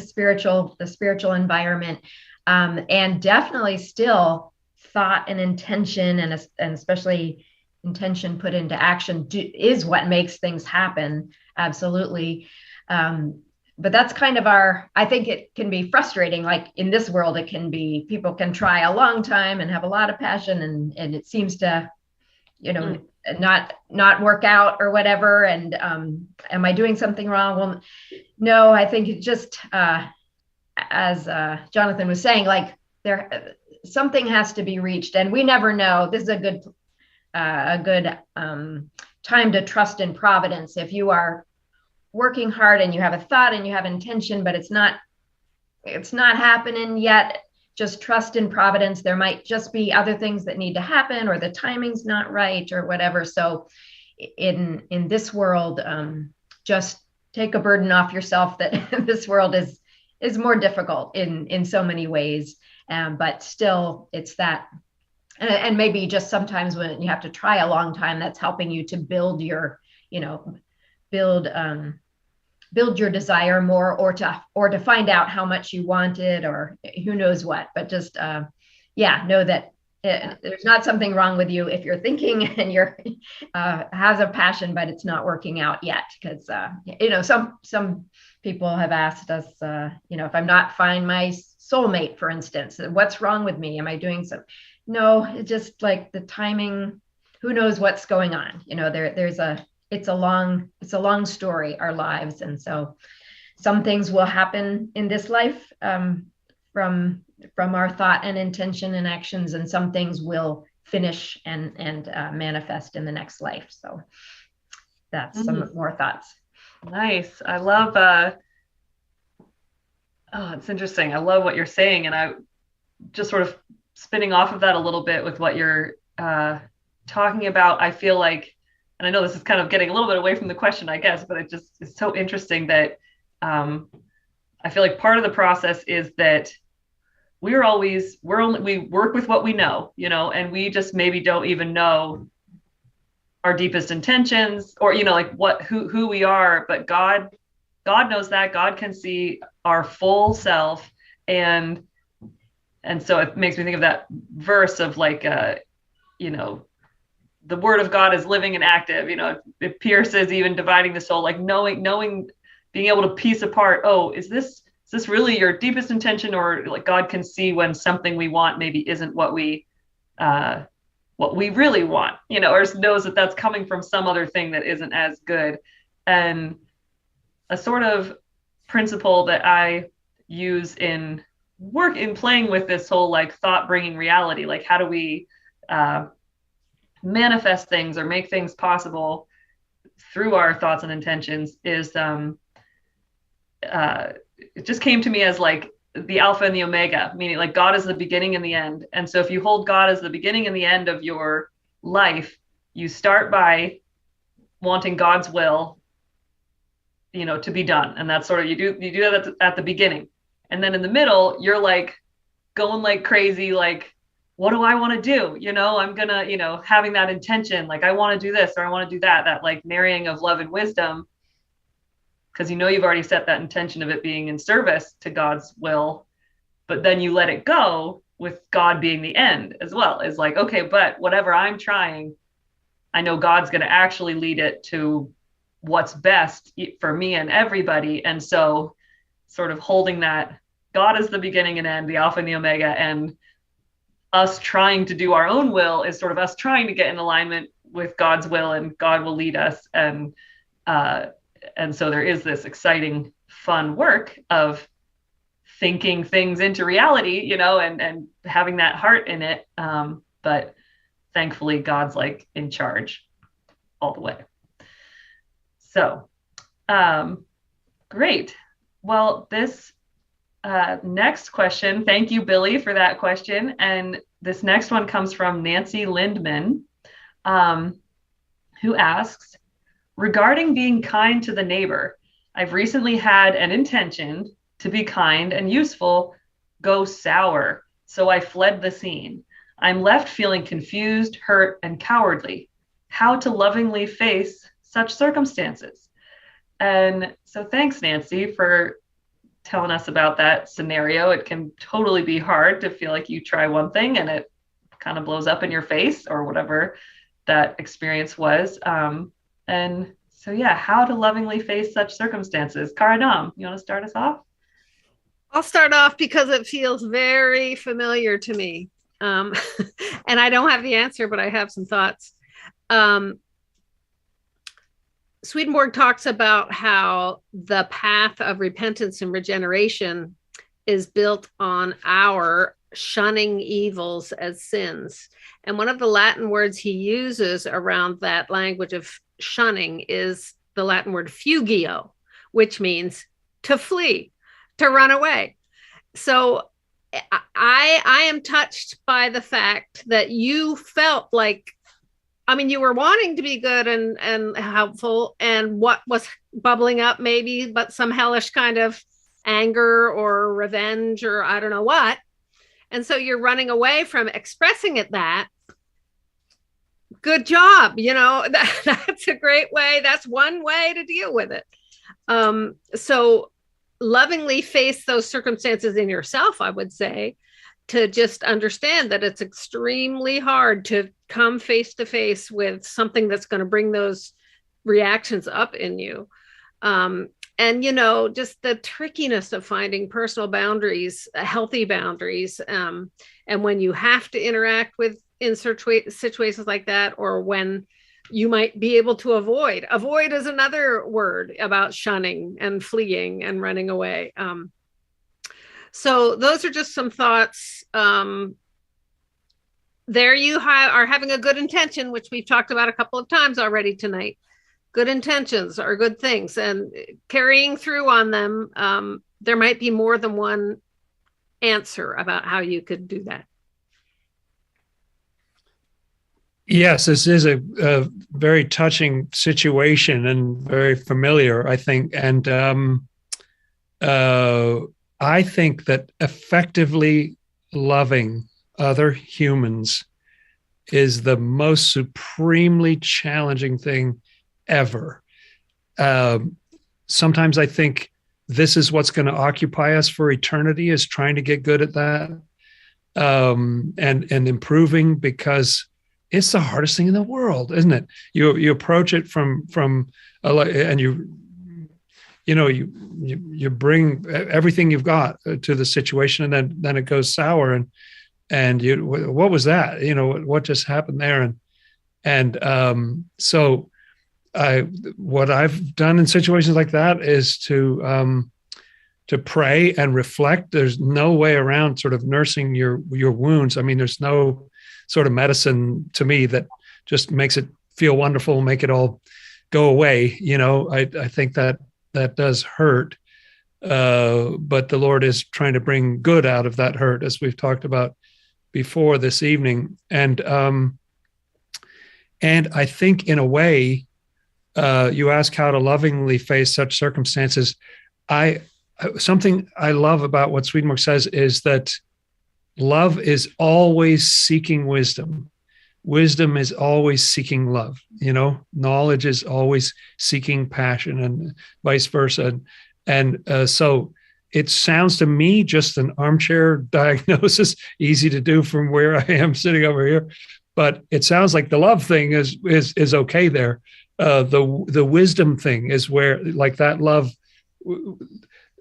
spiritual environment, and definitely still thought and intention, and especially intention put into action is what makes things happen. Absolutely. But that's kind of I think it can be frustrating. Like in this world, it can be, people can try a long time and have a lot of passion, and it seems to, not work out or whatever. And am I doing something wrong? Well, no, I think it just, as Jonathan was saying, like something has to be reached, and we never know. This is a good time to trust in providence. If you are working hard and you have a thought and you have intention, but it's not happening yet, just trust in providence. There might just be other things that need to happen, or the timing's not right, or whatever. So in this world, just take a burden off yourself that this world is more difficult in so many ways. But still, it's that, and maybe just sometimes when you have to try a long time, that's helping you to build your, build your desire more, or to find out how much you want it, or who knows what. But just know that there's not something wrong with you if you're thinking and you're has a passion, but it's not working out yet. Because some people have asked us, if I'm not find my soulmate, for instance, what's wrong with me? Am I doing some? No, it's just like the timing. Who knows what's going on? It's a long story, our lives. And so some things will happen in this life from our thought and intention and actions, and some things will finish and manifest in the next life. So that's some more thoughts. Nice. I love, it's interesting. I love what you're saying. And I just sort of spinning off of that a little bit with what you're talking about. I feel like and I know this is kind of getting a little bit away from the question, I guess, but it just is so interesting that I feel like part of the process is that we work with what we know, and we just maybe don't even know our deepest intentions, or like who we are. But God knows that. God can see our full self, and so it makes me think of that verse of like the word of God is living and active. It pierces, even dividing the soul. Like knowing, being able to piece apart. Oh, is this really your deepest intention, or like God can see when something we want maybe isn't what we really want, or knows that that's coming from some other thing that isn't as good. And a sort of principle that I use in playing with this whole like thought bringing reality, like how do we manifest things or make things possible through our thoughts and intentions, is it just came to me as like the Alpha and the Omega, meaning like God is the beginning and the end. And so if you hold God as the beginning and the end of your life, you start by wanting God's will, to be done. And that's sort of, you do that at the beginning. And then in the middle, you're like going like crazy, like, what do I want to do? I'm gonna, having that intention, like I want to do this or I want to do that like marrying of love and wisdom, because you've already set that intention of it being in service to God's will, but then you let it go with God being the end as well. Is like, okay, but whatever I'm trying, I know God's going to actually lead it to what's best for me and everybody. And so sort of holding that God is the beginning and end, the Alpha and the Omega, and us trying to do our own will is sort of us trying to get in alignment with God's will, and God will lead us. And so there is this exciting, fun work of thinking things into reality, and having that heart in it. But thankfully, God's like in charge all the way. So, great. Well, this next question, thank you, Billy, for that question. And this next one comes from Nancy Lindman, who asks, regarding being kind to the neighbor, I've recently had an intention to be kind and useful go sour, so I fled the scene. I'm left feeling confused, hurt, and cowardly. How to lovingly face such circumstances? And so thanks, Nancy, for telling us about that scenario. It can totally be hard to feel like you try one thing and it kind of blows up in your face, or whatever that experience was. And so, yeah, how to lovingly face such circumstances. Karadam, you want to start us off? I'll start off because it feels very familiar to me. And I don't have the answer, but I have some thoughts. Swedenborg talks about how the path of repentance and regeneration is built on our shunning evils as sins. And one of the Latin words he uses around that language of shunning is the Latin word fugio, which means to flee, to run away. So I am touched by the fact that you felt like, you were wanting to be good and helpful, and what was bubbling up maybe, but some hellish kind of anger or revenge or I don't know what. And so you're running away from expressing it. That good job. That's a great way. That's one way to deal with it. So lovingly face those circumstances in yourself, I would say, to just understand that it's extremely hard to come face to face with something that's going to bring those reactions up in you. And, just the trickiness of finding personal boundaries, healthy boundaries. And when you have to interact with in situations like that, or when you might be able to avoid is another word about shunning and fleeing and running away. So those are just some thoughts. There you are having a good intention, which we've talked about a couple of times already tonight. Good intentions are good things, and carrying through on them, there might be more than one answer about how you could do that. Yes, this is a very touching situation and very familiar, I think. And I think that effectively loving other humans is the most supremely challenging thing ever. Sometimes I think this is what's going to occupy us for eternity, is trying to get good at that, and improving, because it's the hardest thing in the world, isn't it? You approach it from and you bring everything you've got to the situation, and then it goes sour, and what was that? What just happened there? So what I've done in situations like that is to pray and reflect. There's no way around sort of nursing your wounds. I mean, there's no sort of medicine to me that just makes it feel wonderful, make it all go away. I think that does hurt. But the Lord is trying to bring good out of that hurt, as we've talked about before this evening. And I think, in a way, you ask how to lovingly face such circumstances. Something I love about what Swedenborg says is that love is always seeking wisdom. Wisdom is always seeking love. Knowledge is always seeking passion, and vice versa. And so it sounds to me just an armchair diagnosis, easy to do from where I am sitting over here. But it sounds like the love thing is okay there. The wisdom thing is where, like, that love,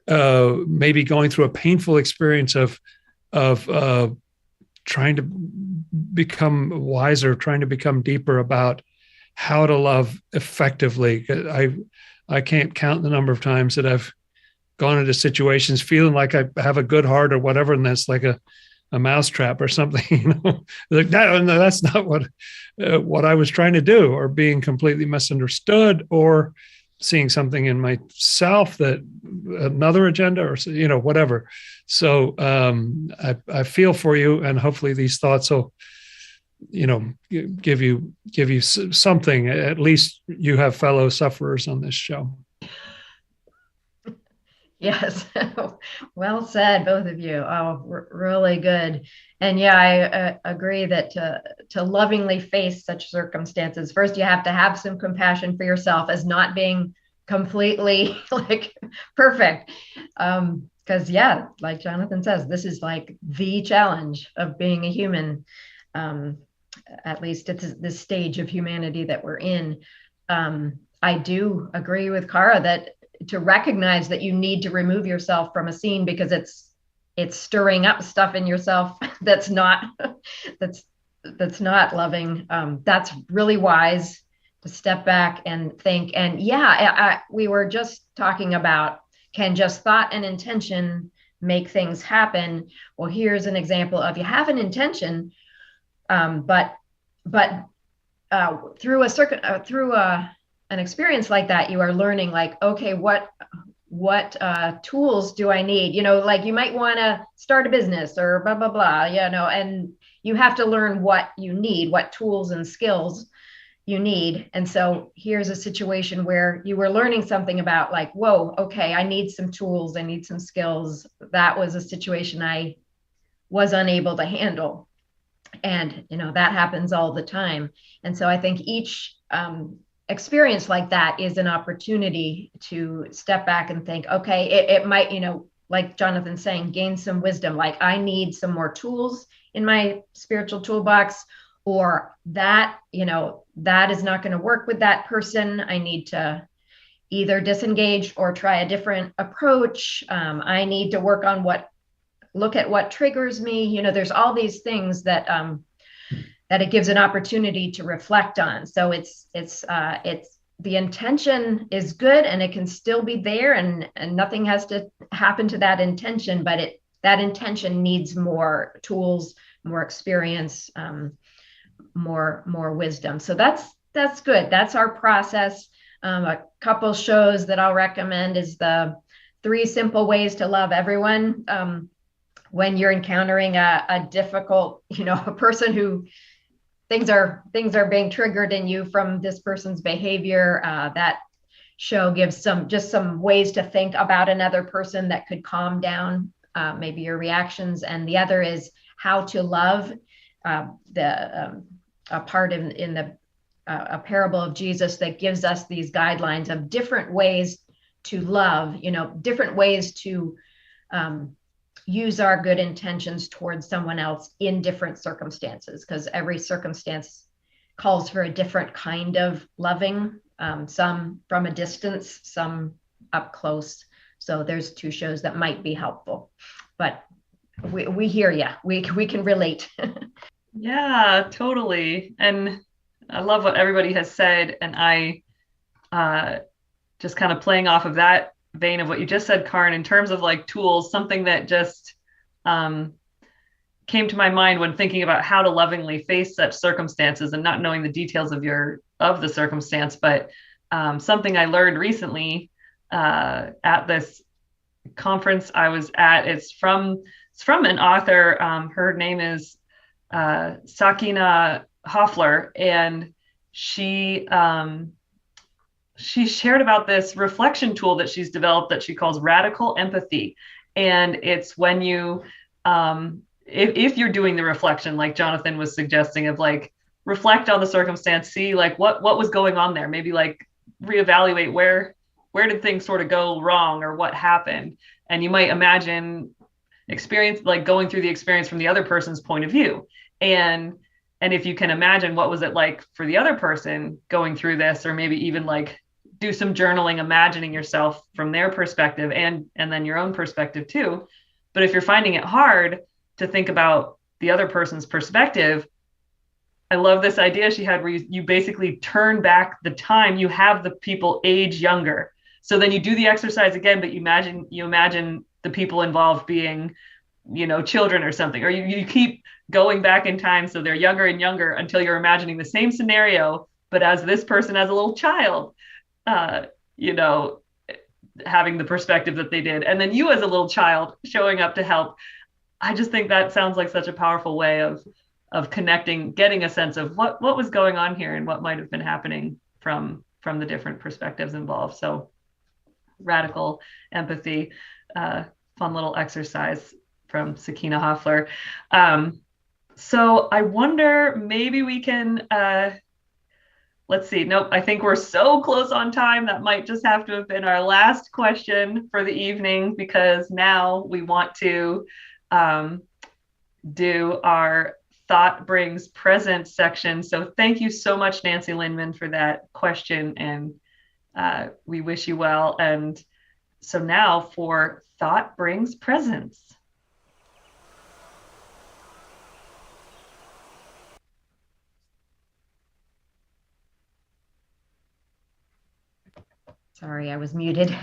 maybe going through a painful experience of trying to become wiser, trying to become deeper about how to love effectively. I can't count the number of times that I've gone into situations feeling like I have a good heart or whatever, and that's like a mousetrap or something. Like, no, that's not what I was trying to do, or being completely misunderstood, or seeing something in myself, that another agenda, or whatever. So I feel for you, and hopefully these thoughts will give you something. At least you have fellow sufferers on this show. Yes. Well said, both of you. Oh, really good. And yeah, I agree that to lovingly face such circumstances, first you have to have some compassion for yourself, as not being completely like perfect. Because yeah, like Jonathan says, this is like the challenge of being a human. At least it's this stage of humanity that we're in. I do agree with Cara that to recognize that you need to remove yourself from a scene because it's stirring up stuff in yourself that's not loving. That's really wise, to step back and think. And yeah, we were just talking about, can just thought and intention make things happen? Well, here's an example of, you have an intention, but through an experience like that, you are learning, like, okay, what tools do I need? Like, you might want to start a business or blah, blah, blah, and you have to learn what you need, what tools and skills you need. And so here's a situation where you were learning something about, like, whoa, okay, I need some tools, I need some skills. That was a situation I was unable to handle. And, that happens all the time. And so I think each experience like that is an opportunity to step back and think, okay, it might, like Jonathan's saying, gain some wisdom. Like, I need some more tools in my spiritual toolbox, or that, that is not going to work with that person. I need to either disengage or try a different approach. I need to work on look at what triggers me. There's all these things that it gives an opportunity to reflect on. So it's the intention is good, and it can still be there, and nothing has to happen to that intention, but that intention needs more tools, more experience, more wisdom. So that's good. That's our process. A couple shows that I'll recommend is the 3 Simple Ways to Love Everyone. When you're encountering a difficult, a person who things are being triggered in you from this person's behavior. That show gives some ways to think about another person that could calm down maybe your reactions. And the other is How to Love, a part in the a parable of Jesus that gives us these guidelines of different ways to love, different ways to use our good intentions towards someone else in different circumstances, because every circumstance calls for a different kind of loving, some from a distance, some up close. So there's two shows that might be helpful, but we hear you. We can relate. Yeah, totally. And I love what everybody has said. And I just kind of playing off of that vein of what you just said, Karin, in terms of like tools, something that just came to my mind when thinking about how to lovingly face such circumstances and not knowing the details of the circumstance, but something I learned recently at this conference I was at. It's from an author. Her name is Sakina Hoffler, and she shared about this reflection tool that she's developed that she calls radical empathy. And it's when you, if you're doing the reflection, like Jonathan was suggesting, of like, reflect on the circumstance, see like what was going on there, maybe like reevaluate where did things sort of go wrong or what happened. And you might imagine experience, like going through the experience from the other person's point of view. And if you can imagine what was it like for the other person going through this, or maybe even like do some journaling, imagining yourself from their perspective and then your own perspective too. But if you're finding it hard to think about the other person's perspective, I love this idea she had where you basically turn back the time, you have the people age younger. So then you do the exercise again, but you imagine the people involved being, children or something, or you keep going back in time so they're younger and younger until you're imagining the same scenario, but as this person as a little child, having the perspective that they did, and then you as a little child showing up to help. I just think that sounds like such a powerful way of connecting, getting a sense of what was going on here and what might have been happening from the different perspectives involved. So radical empathy, fun little exercise from Sakina Hoffler. So I wonder, maybe we can, let's see. Nope, I think we're so close on time. That might just have to have been our last question for the evening, because now we want to do our Thought Brings Presence section. So thank you so much, Nancy Lindman, for that question. And we wish you well. And so now for Thought Brings Presence. Sorry, I was muted.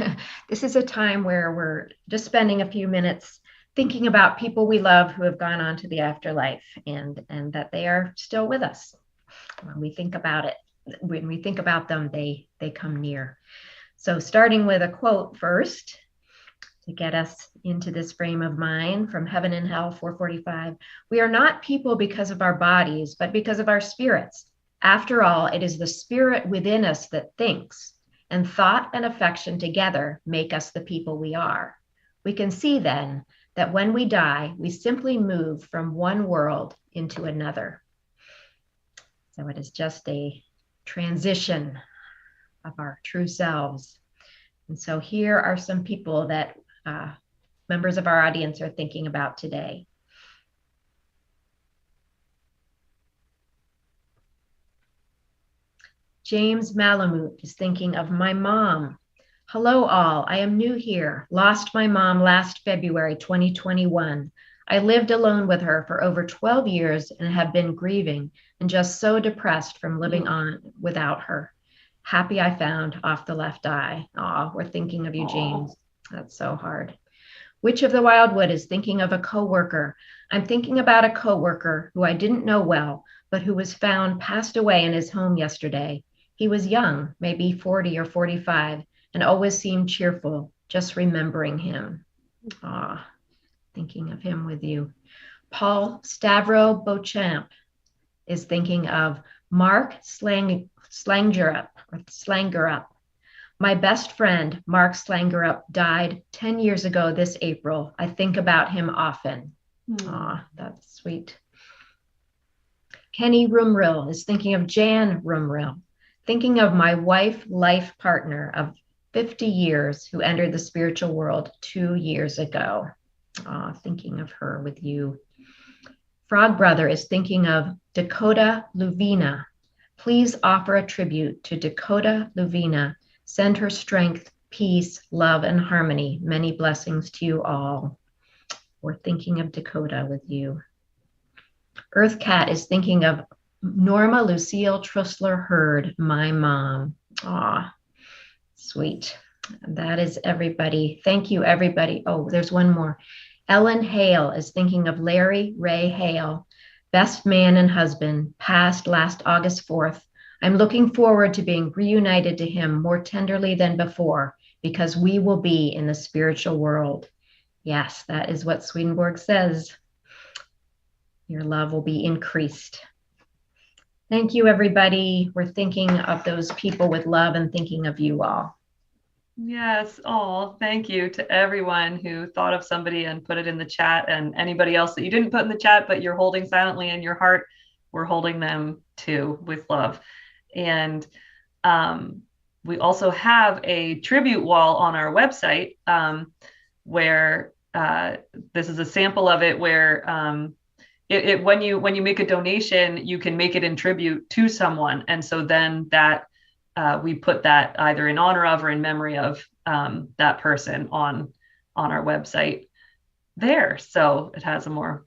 This is a time where we're just spending a few minutes thinking about people we love who have gone on to the afterlife, and that they are still with us. When we think about them, they come near. So starting with a quote first to get us into this frame of mind from Heaven and Hell 445. We are not people because of our bodies, but because of our spirits. After all, it is the spirit within us that thinks, and thought and affection together make us the people we are. We can see then that when we die, we simply move from one world into another. So it is just a transition of our true selves. And so here are some people that members of our audience are thinking about today. James Malamute is thinking of my mom. Hello all, I am new here. Lost my mom last February 2021. I lived alone with her for over 12 years and have been grieving and just so depressed from living on without her. Happy I found off the left eye. Aw, we're thinking of you, James. That's so hard. Witch of the Wildwood is thinking of a coworker. I'm thinking about a coworker who I didn't know well, but who was found passed away in his home yesterday. He was young, maybe 40 or 45, and always seemed cheerful, just remembering him. Thinking of him with you. Paul Stavro Beauchamp is thinking of Mark Slangerup. My best friend, Mark Slangerup, died 10 years ago this April. I think about him often. Aw, that's sweet. Kenny Rumrill is thinking of Jan Rumrill, thinking of my life partner of 50 years who entered the spiritual world 2 years ago. Thinking of her with you. Frog Brother is thinking of Dakota Luvina. Please offer a tribute to Dakota Luvina. Send her strength, peace, love, and harmony. Many blessings to you all. We're thinking of Dakota with you. Earth Cat is thinking of Norma Lucille Trusler Hurd, my mom. Aw, sweet. That is everybody. Thank you, everybody. Oh, there's one more. Ellen Hale is thinking of Larry Ray Hale, best man and husband, passed last August 4th. I'm looking forward to being reunited to him more tenderly than before, because we will be in the spiritual world. Yes, that is what Swedenborg says. Your love will be increased. Thank you, everybody. We're thinking of those people with love and thinking of you all. Yes. Oh, thank you to everyone who thought of somebody and put it in the chat, and anybody else that you didn't put in the chat, but you're holding silently in your heart. We're holding them too with love. And we also have a tribute wall on our website where this is a sample of it, where when you make a donation, you can make it in tribute to someone. And so then that we put that either in honor of or in memory of that person on our website there. So it has a more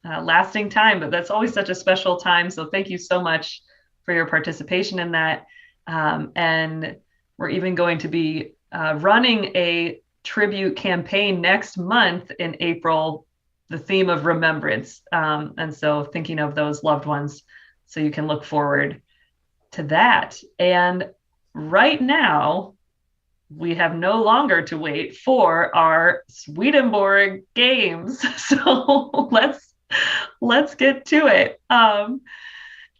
lasting time, but that's always such a special time. So thank you so much for your participation in that. And we're even going to be running a tribute campaign next month in April, the theme of remembrance. And so thinking of those loved ones, so you can look forward to that. And right now, we have no longer to wait for our Swedenborg games. So let's get to it.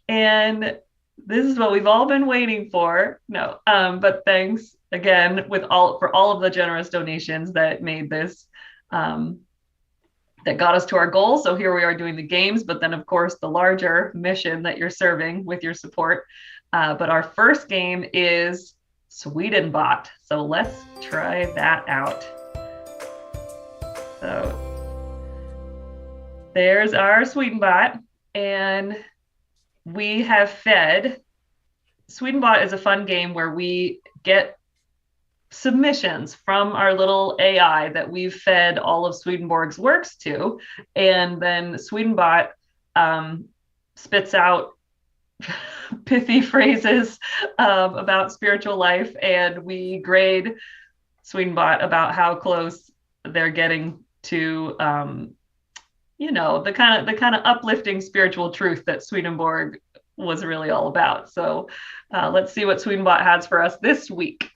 And this is what we've all been waiting for. No, but thanks again for all of the generous donations that made this, that got us to our goal. So here we are doing the games, but then of course the larger mission that you're serving with your support. But our first game is Swedenbot. So let's try that out. So there's our Swedenbot, and we have fed. Swedenbot is a fun game where we get submissions from our little AI that we've fed all of Swedenborg's works to, and then Swedenbot spits out pithy phrases about spiritual life, and we grade Swedenbot about how close they're getting to the kind of uplifting spiritual truth that Swedenborg was really all about. So let's see what Swedenbot has for us this week.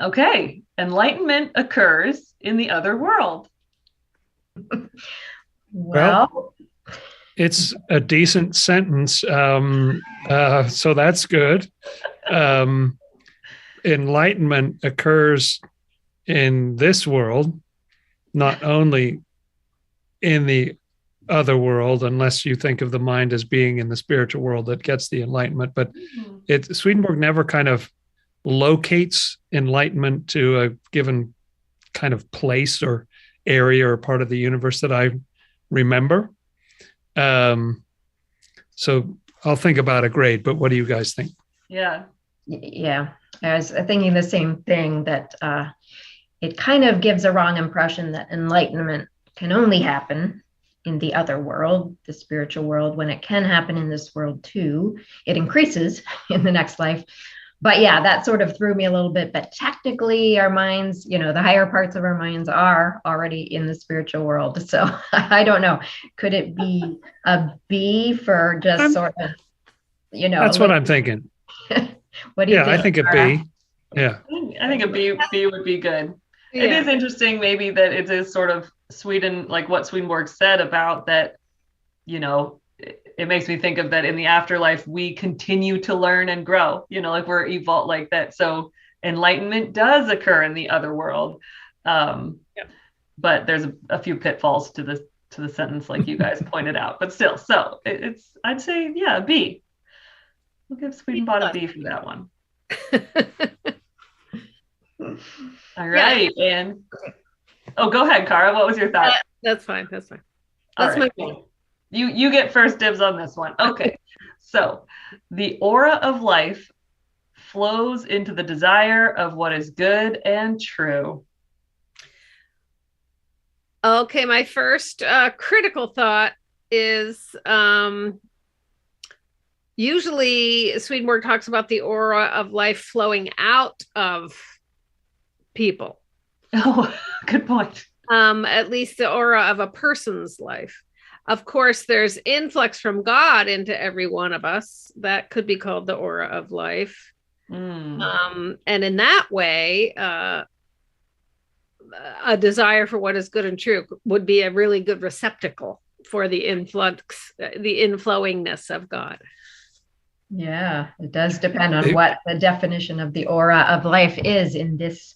Okay, enlightenment occurs in the other world. Well, it's a decent sentence, so that's good. Enlightenment occurs in this world, not only in the other world, unless you think of the mind as being in the spiritual world that gets the enlightenment. But Swedenborg never kind of locates enlightenment to a given kind of place or area or part of the universe that I remember. So I'll think about a grade, but what do you guys think? Yeah, I was thinking the same thing, that it kind of gives a wrong impression that enlightenment can only happen in the other world, the spiritual world, when it can happen in this world too. It increases in the next life. But yeah, that sort of threw me a little bit. But technically our minds, the higher parts of our minds are already in the spiritual world. So I don't know. Could it be a B for just sort of, That's what I'm thinking. What do you think? I think a B. Yeah. I think a B would be good. Yeah. It is interesting maybe that it is sort of Sweden, like what Swedenborg said about that, it makes me think of that in the afterlife, we continue to learn and grow, like we're evolved like that. So enlightenment does occur in the other world. But there's a few pitfalls to the sentence, like you guys pointed out, but still, so I'd say, yeah, B. We'll give Swedenborg a B for that one. All right. Yeah. And go ahead, Cara. What was your thought? That's fine. That's right. My goal. You get first dibs on this one. Okay. So the aura of life flows into the desire of what is good and true. Okay, my first critical thought is usually Swedenborg talks about the aura of life flowing out of people. Oh, good point. At least the aura of a person's life. Of course, there's influx from God into every one of us. That could be called the aura of life. And in that way, a desire for what is good and true would be a really good receptacle for the influx, the inflowingness of God. Yeah, it does depend on what the definition of the aura of life is in this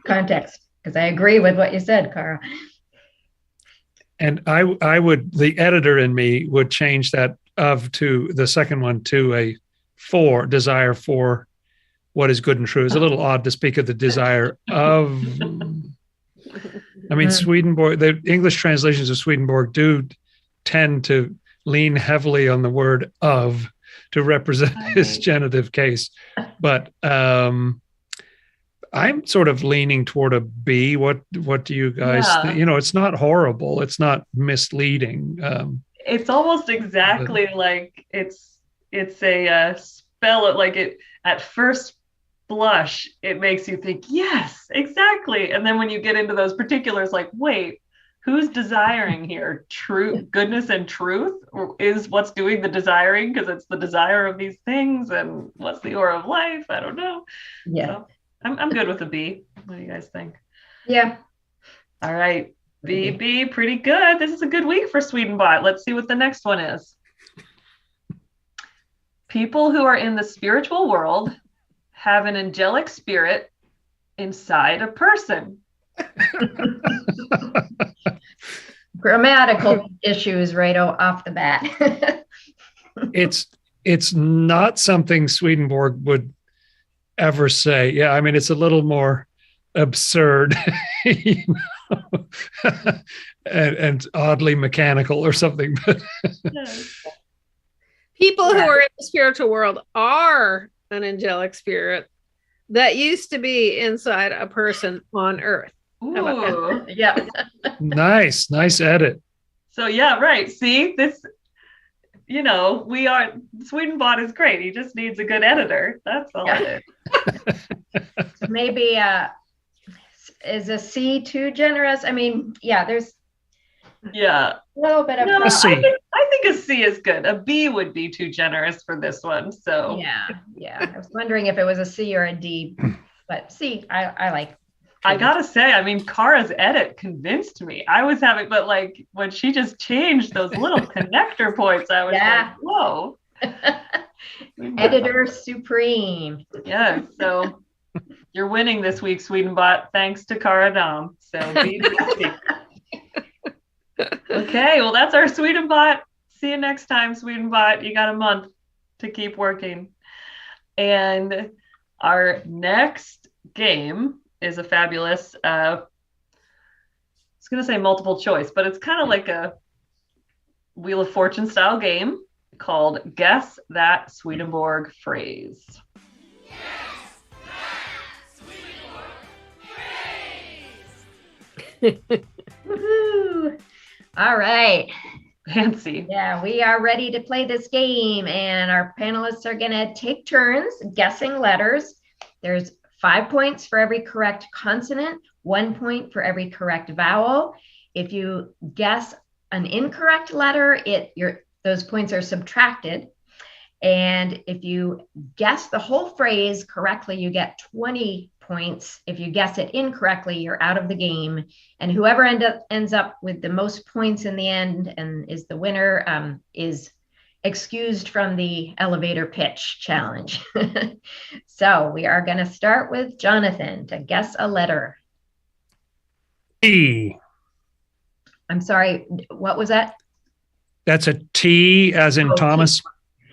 context, because I agree with what you said, Cara. And I would, the editor in me would change that to the second one to a desire for what is good and true. It's a little odd to speak of the desire of, Swedenborg, the English translations of Swedenborg do tend to lean heavily on the word of to represent his genitive case. But I'm sort of leaning toward a B. What do you guys think? It's not horrible. It's not misleading. It's almost exactly like it's a spell, like it at first blush, it makes you think, yes, exactly. And then when you get into those particulars, like, wait, who's desiring here? Goodness and truth is what's doing the desiring, because it's the desire of these things. And what's the aura of life? I don't know. Yeah. So I'm good with a B. What do you guys think? Yeah. All right. B, pretty good. This is a good week for Swedenbot. Let's see what the next one is. People who are in the spiritual world have an angelic spirit inside a person. Grammatical issues right off the bat. It's not something Swedenborg would ever say. Yeah, I mean, it's a little more absurd, and oddly mechanical or something. But people who are in the spiritual world are an angelic spirit that used to be inside a person on earth. Ooh, yeah. Nice edit. So yeah, right. See, this, Swedenbot is great. He just needs a good editor. That's all it is. Maybe is a C too generous? I mean, there's a little bit of a C. I think a C is good. A B would be too generous for this one. So yeah. I was wondering if it was a C or a D, but C, I like. I gotta say, I mean, Cara's edit convinced me. I was having, but like when she just changed those little connector points, I was like, whoa. Editor supreme. Yeah, so you're winning this week, Swedenbot, thanks to Cara Dom. So okay, well, that's our Swedenbot. See you next time, Swedenbot. You got a month to keep working. And our next game is a fabulous, I was going to say multiple choice, but it's kind of like a Wheel of Fortune style game called Guess That Swedenborg Phrase. Guess That Swedenborg Phrase! Woohoo! All right. Fancy. Yeah, we are ready to play this game, and our panelists are going to take turns guessing letters. There's 5 points for every correct consonant, 1 point for every correct vowel. If you guess an incorrect letter, those points are subtracted. And if you guess the whole phrase correctly, you get 20 points. If you guess it incorrectly, you're out of the game. And whoever ends up with the most points in the end and is the winner is excused from the elevator pitch challenge. So we are going to start with Jonathan to guess a letter. T. I'm sorry, what was that? That's a T as in Thomas.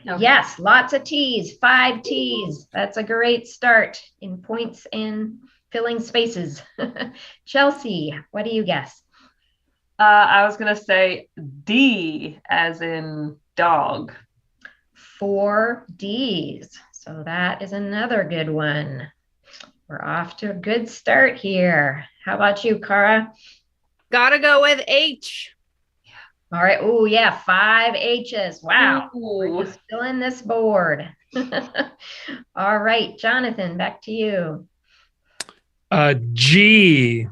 Okay. Yes, lots of T's, 5 T's. That's a great start in points and filling spaces. Chelsea, what do you guess? I was going to say D as in dog. 4 D's. So that is another good one. We're off to a good start here. How about you, Cara? Gotta go with H. All right. Oh, yeah. 5 H's. Wow. Ooh. We're just filling this board. All right. Jonathan, back to you. G.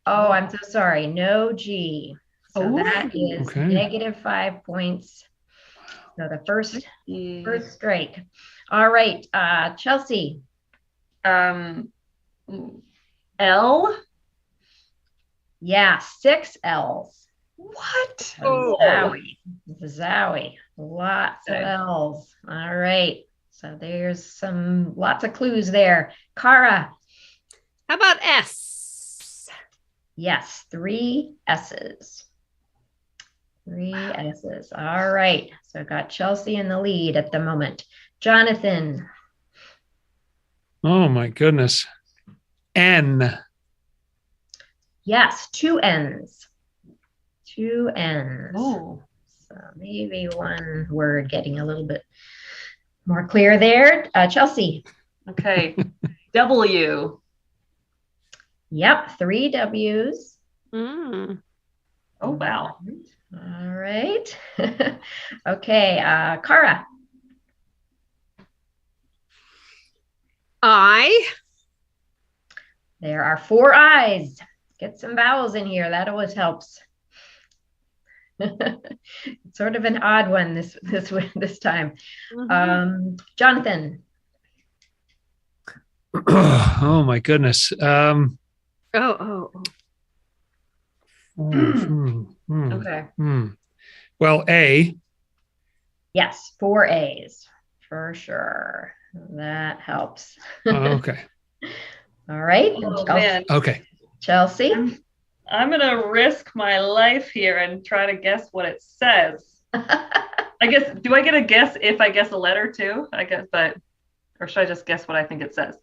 Oh, I'm so sorry. No G. So Ooh. that is Okay. negative 5 points. So the first strike. All right. Chelsea. L. Yeah. 6 L's. What? Oh. Zowie. Lots of Okay. L's. All right. So there's lots of clues there. Cara. How about S? Yes, 3 S's. 3 S's. All right. So got Chelsea in the lead at the moment. Jonathan. Oh my goodness. N. Yes, 2 N's. 2 N's. Oh. So maybe one word getting a little bit more clear there. Chelsea. Okay. W. Yep, 3 W's. Mm. Oh, wow. All right. Okay, Cara. I. There are 4 I's. Get some vowels in here. That always helps. It's sort of an odd one this time. Mhm. Jonathan. Oh my goodness. Oh. Okay. Well, A. Yes, 4 A's for sure. That helps. Okay. All right. Oh, Chelsea. man. Okay. Chelsea. I'm going to risk my life here and try to guess what it says. I guess, do I get a guess if I guess a letter too? I guess, or should I just guess what I think it says?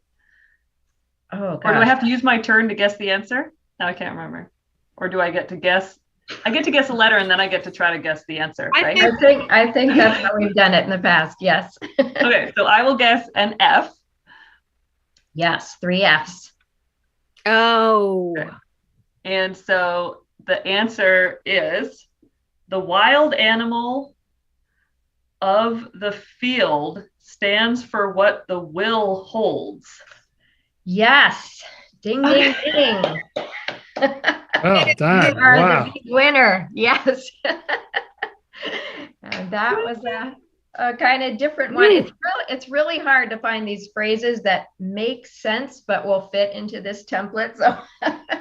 Oh, Or do I gosh. have to use my turn to guess the answer? No, I can't remember. Or do I get to guess? I get to guess a letter and then I get to try to guess the answer, I right? I think that's how we've done it in the past. Yes. Okay, so I will guess an F. Yes, 3 F's. Oh. Okay. And so the answer is the wild animal of the field stands for what the will holds. Yes. Ding, ding, ding. Well done. You are Wow. the big winner. Yes. And that was a kind of different one. It's really hard to find these phrases that make sense but will fit into this template. So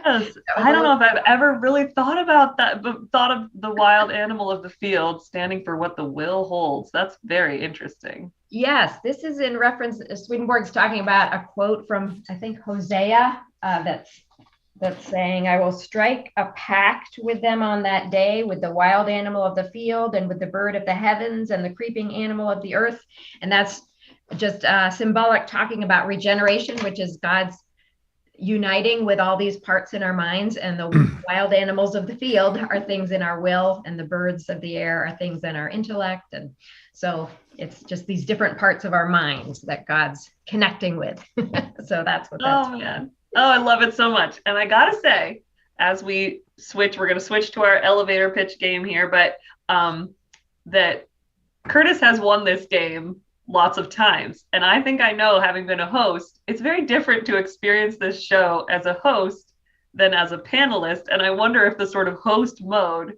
Yes. I don't know if I've ever really thought about that, but thought of the wild animal of the field standing for what the will holds. That's very interesting. yes, this is in reference. Swedenborg's talking about a quote from, I think, Hosea that's saying, I will strike a pact with them on that day with the wild animal of the field and with the bird of the heavens and the creeping animal of the earth. And that's just symbolic, talking about regeneration, which is God's uniting with all these parts in our minds. And the wild animals of the field are things in our will, and the birds of the air are things in our intellect. And so it's just these different parts of our minds that God's connecting with. So that's what that's Oh, man. Oh, I love it so much. And I got to say, as we switch, we're going to switch to our elevator pitch game here, but that Curtis has won this game lots of times. And I think I know, having been a host, it's very different to experience this show as a host than as a panelist. And I wonder if the sort of host mode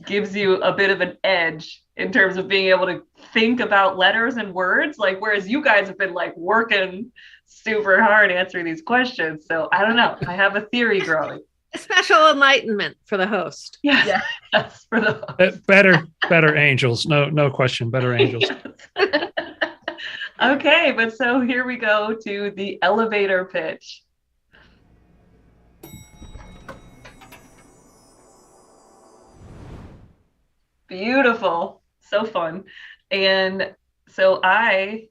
gives you a bit of an edge in terms of being able to think about letters and words, like whereas you guys have been like working super hard answering these questions. So I don't know. I have a theory growing. Special enlightenment for the host. Yes, yes, for the better angels. No question. Better angels. Yes. Okay, but so here we go to the elevator pitch. Beautiful. So fun. And so I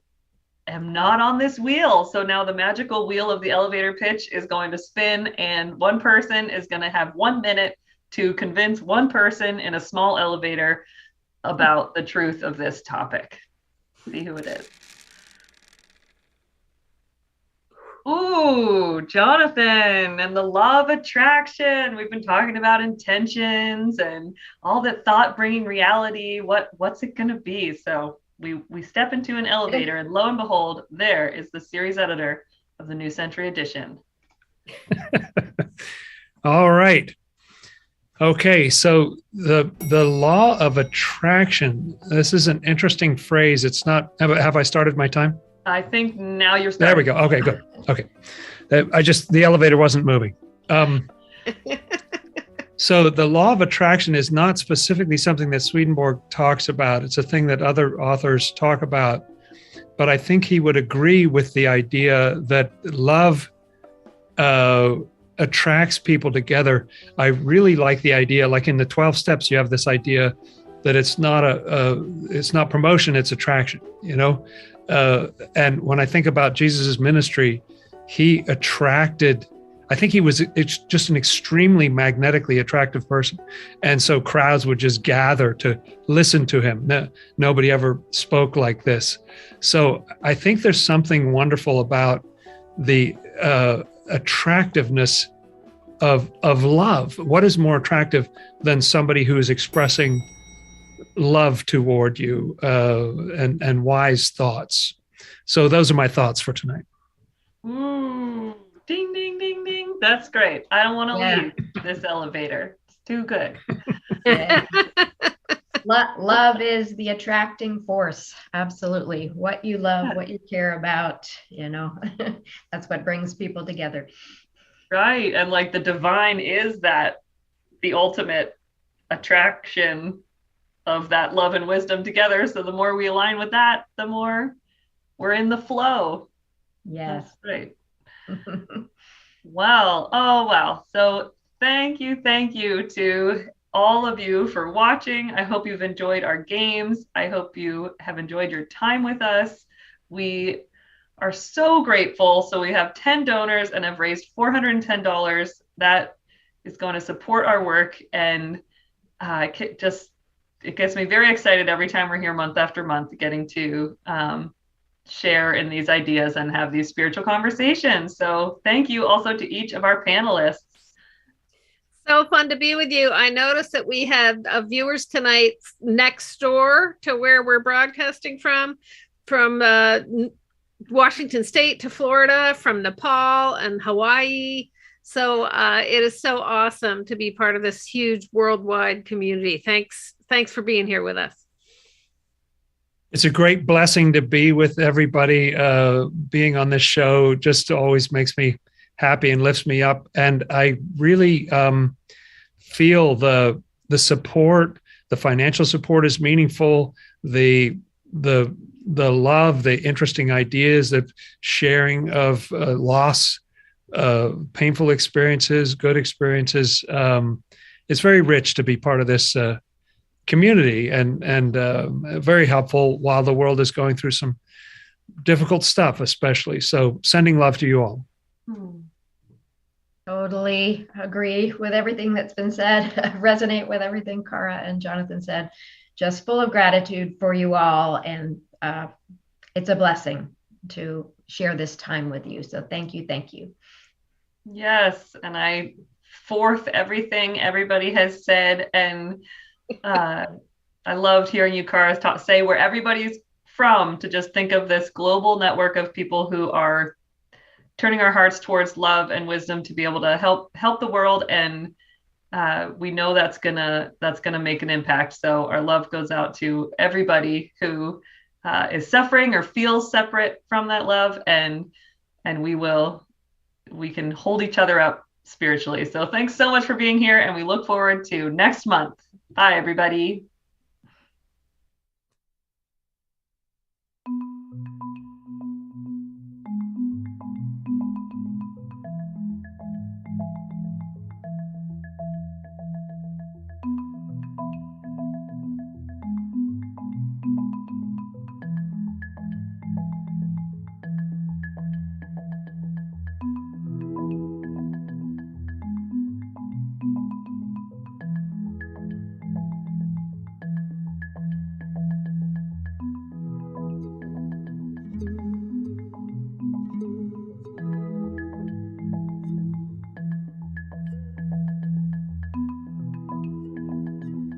am not on this wheel. So now the magical wheel of the elevator pitch is going to spin, and one person is going to have 1 minute to convince one person in a small elevator about the truth of this topic. See who it is. Ooh, Jonathan and the law of attraction. We've been talking about intentions and all that thought bringing reality. What's it going to be? So we step into an elevator, and lo and behold, there is the series editor of the New Century Edition. All right. Okay, so the law of attraction. This is an interesting phrase. It's not. Have I started my time? I think now you're starting. There we go. Okay, good. Okay. The elevator wasn't moving. So the law of attraction is not specifically something that Swedenborg talks about. It's a thing that other authors talk about. But I think he would agree with the idea that love attracts people together. I really like the idea, like in the 12 steps, you have this idea that it's not promotion, it's attraction, you know? And when I think about Jesus's ministry, he attracted, I think it's just an extremely magnetically attractive person. And so crowds would just gather to listen to him. Nobody ever spoke like this. So I think there's something wonderful about the attractiveness of love. What is more attractive than somebody who is expressing love toward you and wise thoughts? So those are my thoughts for tonight. Ooh, ding, ding, ding, ding. That's great. I don't want to leave this elevator. It's too good. Yeah. Love is the attracting force. Absolutely. What you love, what you care about, that's what brings people together. Right. And like the divine is that the ultimate attraction of that love and wisdom together. So the more we align with that, the more we're in the flow. Yes. That's great. Wow. So thank you to all of you for watching. I hope you've enjoyed our games. I hope you have enjoyed your time with us. We are so grateful. So we have 10 donors and have raised $410. That is going to support our work. And it gets me very excited every time we're here month after month, getting to share in these ideas and have these spiritual conversations. So thank you also to each of our panelists. So fun to be with you. I noticed that we had viewers tonight next door to where we're broadcasting from Washington State to Florida, from Nepal and Hawaii. So it is so awesome to be part of this huge worldwide community. Thanks for being here with us. It's a great blessing to be with everybody. Being on this show just always makes me happy and lifts me up. And I really feel the support, the financial support is meaningful. The love, the interesting ideas, the sharing of loss, painful experiences, good experiences. It's very rich to be part of this community and very helpful while the world is going through some difficult stuff, especially. So sending love to you all. Totally agree with everything that's been said. Resonate with everything Cara and Jonathan said. Just full of gratitude for you all. And it's a blessing to share this time with you. So thank you. Yes. And I fourth everything everybody has said. And I loved hearing you, Cara, say where everybody's from, to just think of this global network of people who are turning our hearts towards love and wisdom to be able to help the world and we know that's gonna make an impact. So our love goes out to everybody who is suffering or feels separate from that love, and we can hold each other up spiritually. So thanks so much for being here, and we look forward to next month. Bye, everybody.